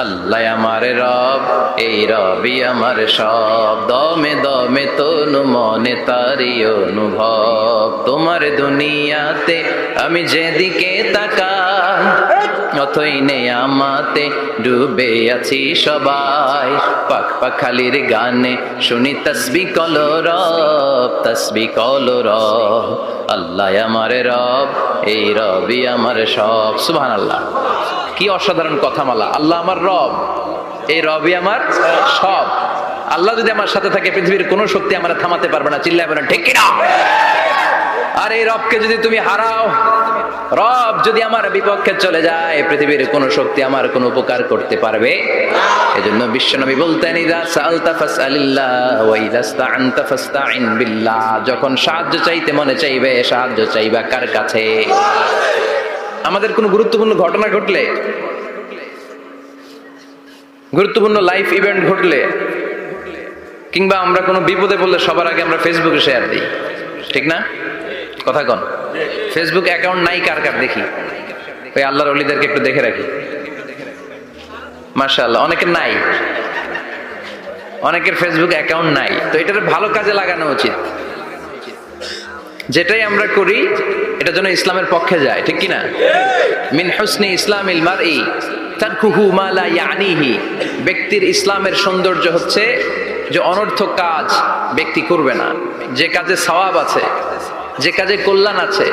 আল্লাহ আমারে রব, এই রবি আমার সব। দমে দমে তনু মনে তারি অনুভব, তোমার দুনিয়াতে আমি যেদিকে তাকাই অথই নেয়ামাতে ডুবে আছি সবাই। পাখ পাখালির গানে শুনি তসবিহ কলো রব, তসবিহ কলো রব। আল্লাহ আমারে রব, এই রবি আমার সব। সুবহানাল্লাহ, কি অসাধারণ কথামালা। আল্লাহ আমার রব, এই রবই আমার সব। আল্লাহ যদি আমার সাথে থাকে পৃথিবীর কোনো শক্তি আমার থামাতে পারবে না। চিল্লায় বলেন ঠিক কিনা? আর এই রবকে যদি তুমি হারাও, রব যদি আমার বিপক্ষে চলে যায়, পৃথিবীর কোনো শক্তি আমার কোনো উপকার করতে পারবে? এজন্য বিশ্বনবী বলতেন ইযা সাআলতা ফাসআলিল্লাহ ওয়া ইযা ইসতাআনতা ফাসতাইন বিল্লাহ। যখন সাহায্য চাইতে মনে চাইবে, সাহায্য চাইবা কার কাছে? আমাদের কোনো গুরুত্বপূর্ণ ঘটনা ঘটলে, গুরুত্বপূর্ণ লাইফ ইভেন্ট ঘটলে, কিংবা আমরা কোনো বিপদে পড়লে সবার আগে আমরা ফেসবুকে শেয়ার দিই, ঠিক না? কথা কন। ফেসবুক অ্যাকাউন্ট নাই কার কার দেখি? ওই আল্লাহর ওলিদেরকে একটু দেখে রাখি। মাশাআল্লাহ, অনেকের নাই, অনেকের ফেসবুক অ্যাকাউন্ট নাই। তো এটার ভালো কাজে লাগানো উচিত। যেটাই আমরা করি এটা যেন ইসলামের পক্ষে যায়, ঠিক কিনা? মিন হুসনি ইসলামিল মারই তারকুহু মা লা ইয়ানিহি। ব্যক্তির ইসলামের সৌন্দর্য হচ্ছে যে অনর্থক কাজ ব্যক্তি করবে না। যে কাজে সওয়াব আছে, যে কাজে কল্যাণ আছে,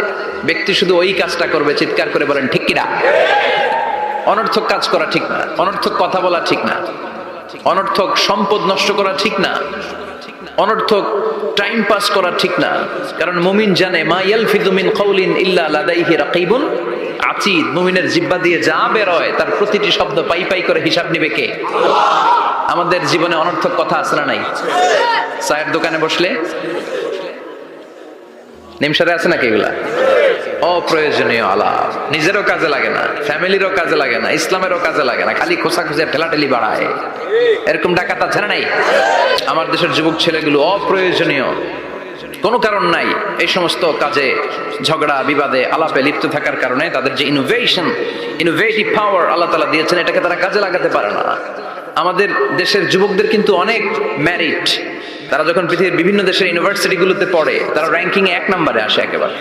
ব্যক্তি শুধু ওই কাজটা করবে। চিৎকার করে বলেন ঠিক কিনা? অনর্থক কাজ করা ঠিক না, অনর্থক কথা বলা ঠিক না, অনর্থক সম্পদ নষ্ট করা ঠিক না, অনর্থক টাইম পাস করা ঠিক না। কারণ মুমিন জানে মা ইয়ালফিযু মিন কাউলিন ইল্লা লাদাইহি রাকিবুন আতীদ। মুমিনের জিহ্বা দিয়ে যা বের হয় তার প্রতিটি শব্দ পাই পাই করে হিসাব নিবে কে? আমাদের জীবনে অনর্থক কথা আছে না নাই? চায়ের দোকানে বসলে নিমসারে আছে নাকি এগুলা? অপ্রয়োজনীয় আলাপ, নিজেরও কাজে লাগে না, ফ্যামিলিরও কাজে লাগে না, ইসলামেরও কাজে লাগে না, খালি খোঁচাখুঁচে ঠেলাঠেলি বাড়ায়। এরকম ডাকাত আছে না নাই? আমার দেশের যুবক ছেলেগুলো অপ্রয়োজনীয় কোনো কারণ নাই এই সমস্ত কাজে ঝগড়া বিবাদে আলাপে লিপ্ত থাকার কারণে তাদের যে ইনোভেটিভ পাওয়ার আল্লাহ তাআলা দিয়েছেন এটাকে তারা কাজে লাগাতে পারে না। আমাদের দেশের যুবকদের কিন্তু অনেক মেরিট। তারা যখন পৃথিবীর বিভিন্ন দেশের ইউনিভার্সিটিগুলোতে পড়ে তারা র্যাঙ্কিং 1 নম্বরে আসে একেবারে।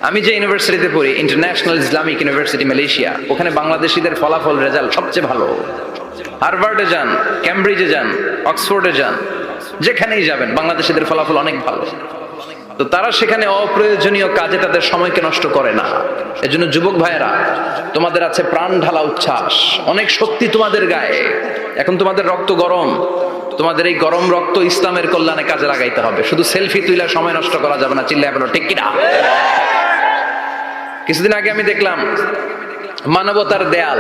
আমি যে ইউনিভার্সিটিতে পড়ি, ইন্টারন্যাশনাল ইসলামিক ইউনিভার্সিটি মালয়েশিয়া, ওখানে বাংলাদেশিদের ফলাফল রেজাল্ট সবচেয়ে ভালো। হার্ভার্ডে যান, ক্যামব্রিজে যান, অক্সফোর্ডে যান, যেখানেই যাবেন বাংলাদেশিদের ফলাফল অনেক ভালো। তো তারা সেখানে অপ্রয়োজনীয় কাজে তাদের সময়কে নষ্ট করে না। এজন্য যুবক ভাইয়েরা, তোমাদের আছে প্রাণ ঢালা উচ্ছ্বাস, অনেক শক্তি তোমাদের গায়ে। এখন তোমাদের রক্ত গরম, তোমাদের এই গরম রক্ত ইসলামের কল্যাণে কাজে লাগাইতে হবে। শুধু সেলফি তুইলা সময় নষ্ট করা যাবে না। চিল্লায় বলো ঠিক কিনা? কিছুদিন আগে আমি দেখলাম মানবতার দেয়াল।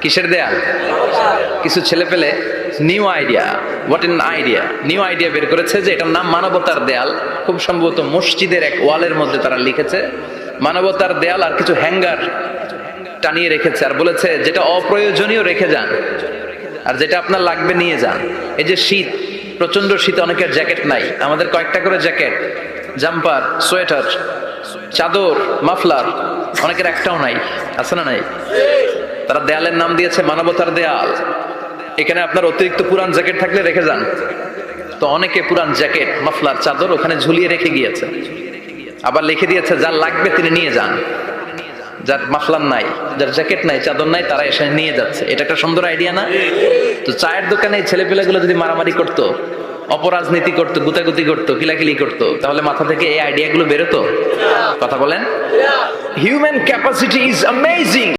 কিসের দেয়াল? কিছু ছেলে পেলে নিউ আইডিয়া বের করেছে যে এটার নাম মানবতার দেয়াল। খুব সম্ভবত মসজিদের এক ওয়ালের মধ্যে তারা লিখেছে মানবতার দেয়াল, আর কিছু হ্যাঙ্গার টানিয়ে রেখেছে, আর বলেছে যেটা অপ্রয়োজনীয় রেখে যান, আর যেটা আপনার লাগবে নিয়ে যান। এই যে শীত, প্রচন্ড শীতে অনেকের জ্যাকেট নাই, আমাদের কয়েকটা করে জ্যাকেট, জাম্পার, সোয়েটার, চাদর, মাফলার, অনেকের একটাও নাই, আছে না নাই? তারা দেয়ালের নাম দিয়েছে মানবতার দেয়াল। এখানে আপনার অতিরিক্ত পুরান জ্যাকেট থাকলে রেখে যান। তো অনেকে পুরান জ্যাকেট, মাফলার, চাদর ওখানে ঝুলিয়ে রেখে গিয়েছে। আবার লিখে দিয়েছে যার লাগবে তিনি নিয়ে যান। যার মাফলার নাই, যার জ্যাকেট নাই, চাদর নাই, তারা এসে নিয়ে যাচ্ছে। এটা একটা সুন্দর আইডিয়া না? তো চায়ের দোকানে ছেলেপেলেগুলো যদি মারামারি করতো, অপরাজনীতি করতো, গুতাগুতি করতো, কিলাকিলি করতো, তাহলে মাথা থেকে এই আইডিয়াগুলো বেরোতো? কথা বলেন। Human capacity is amazing.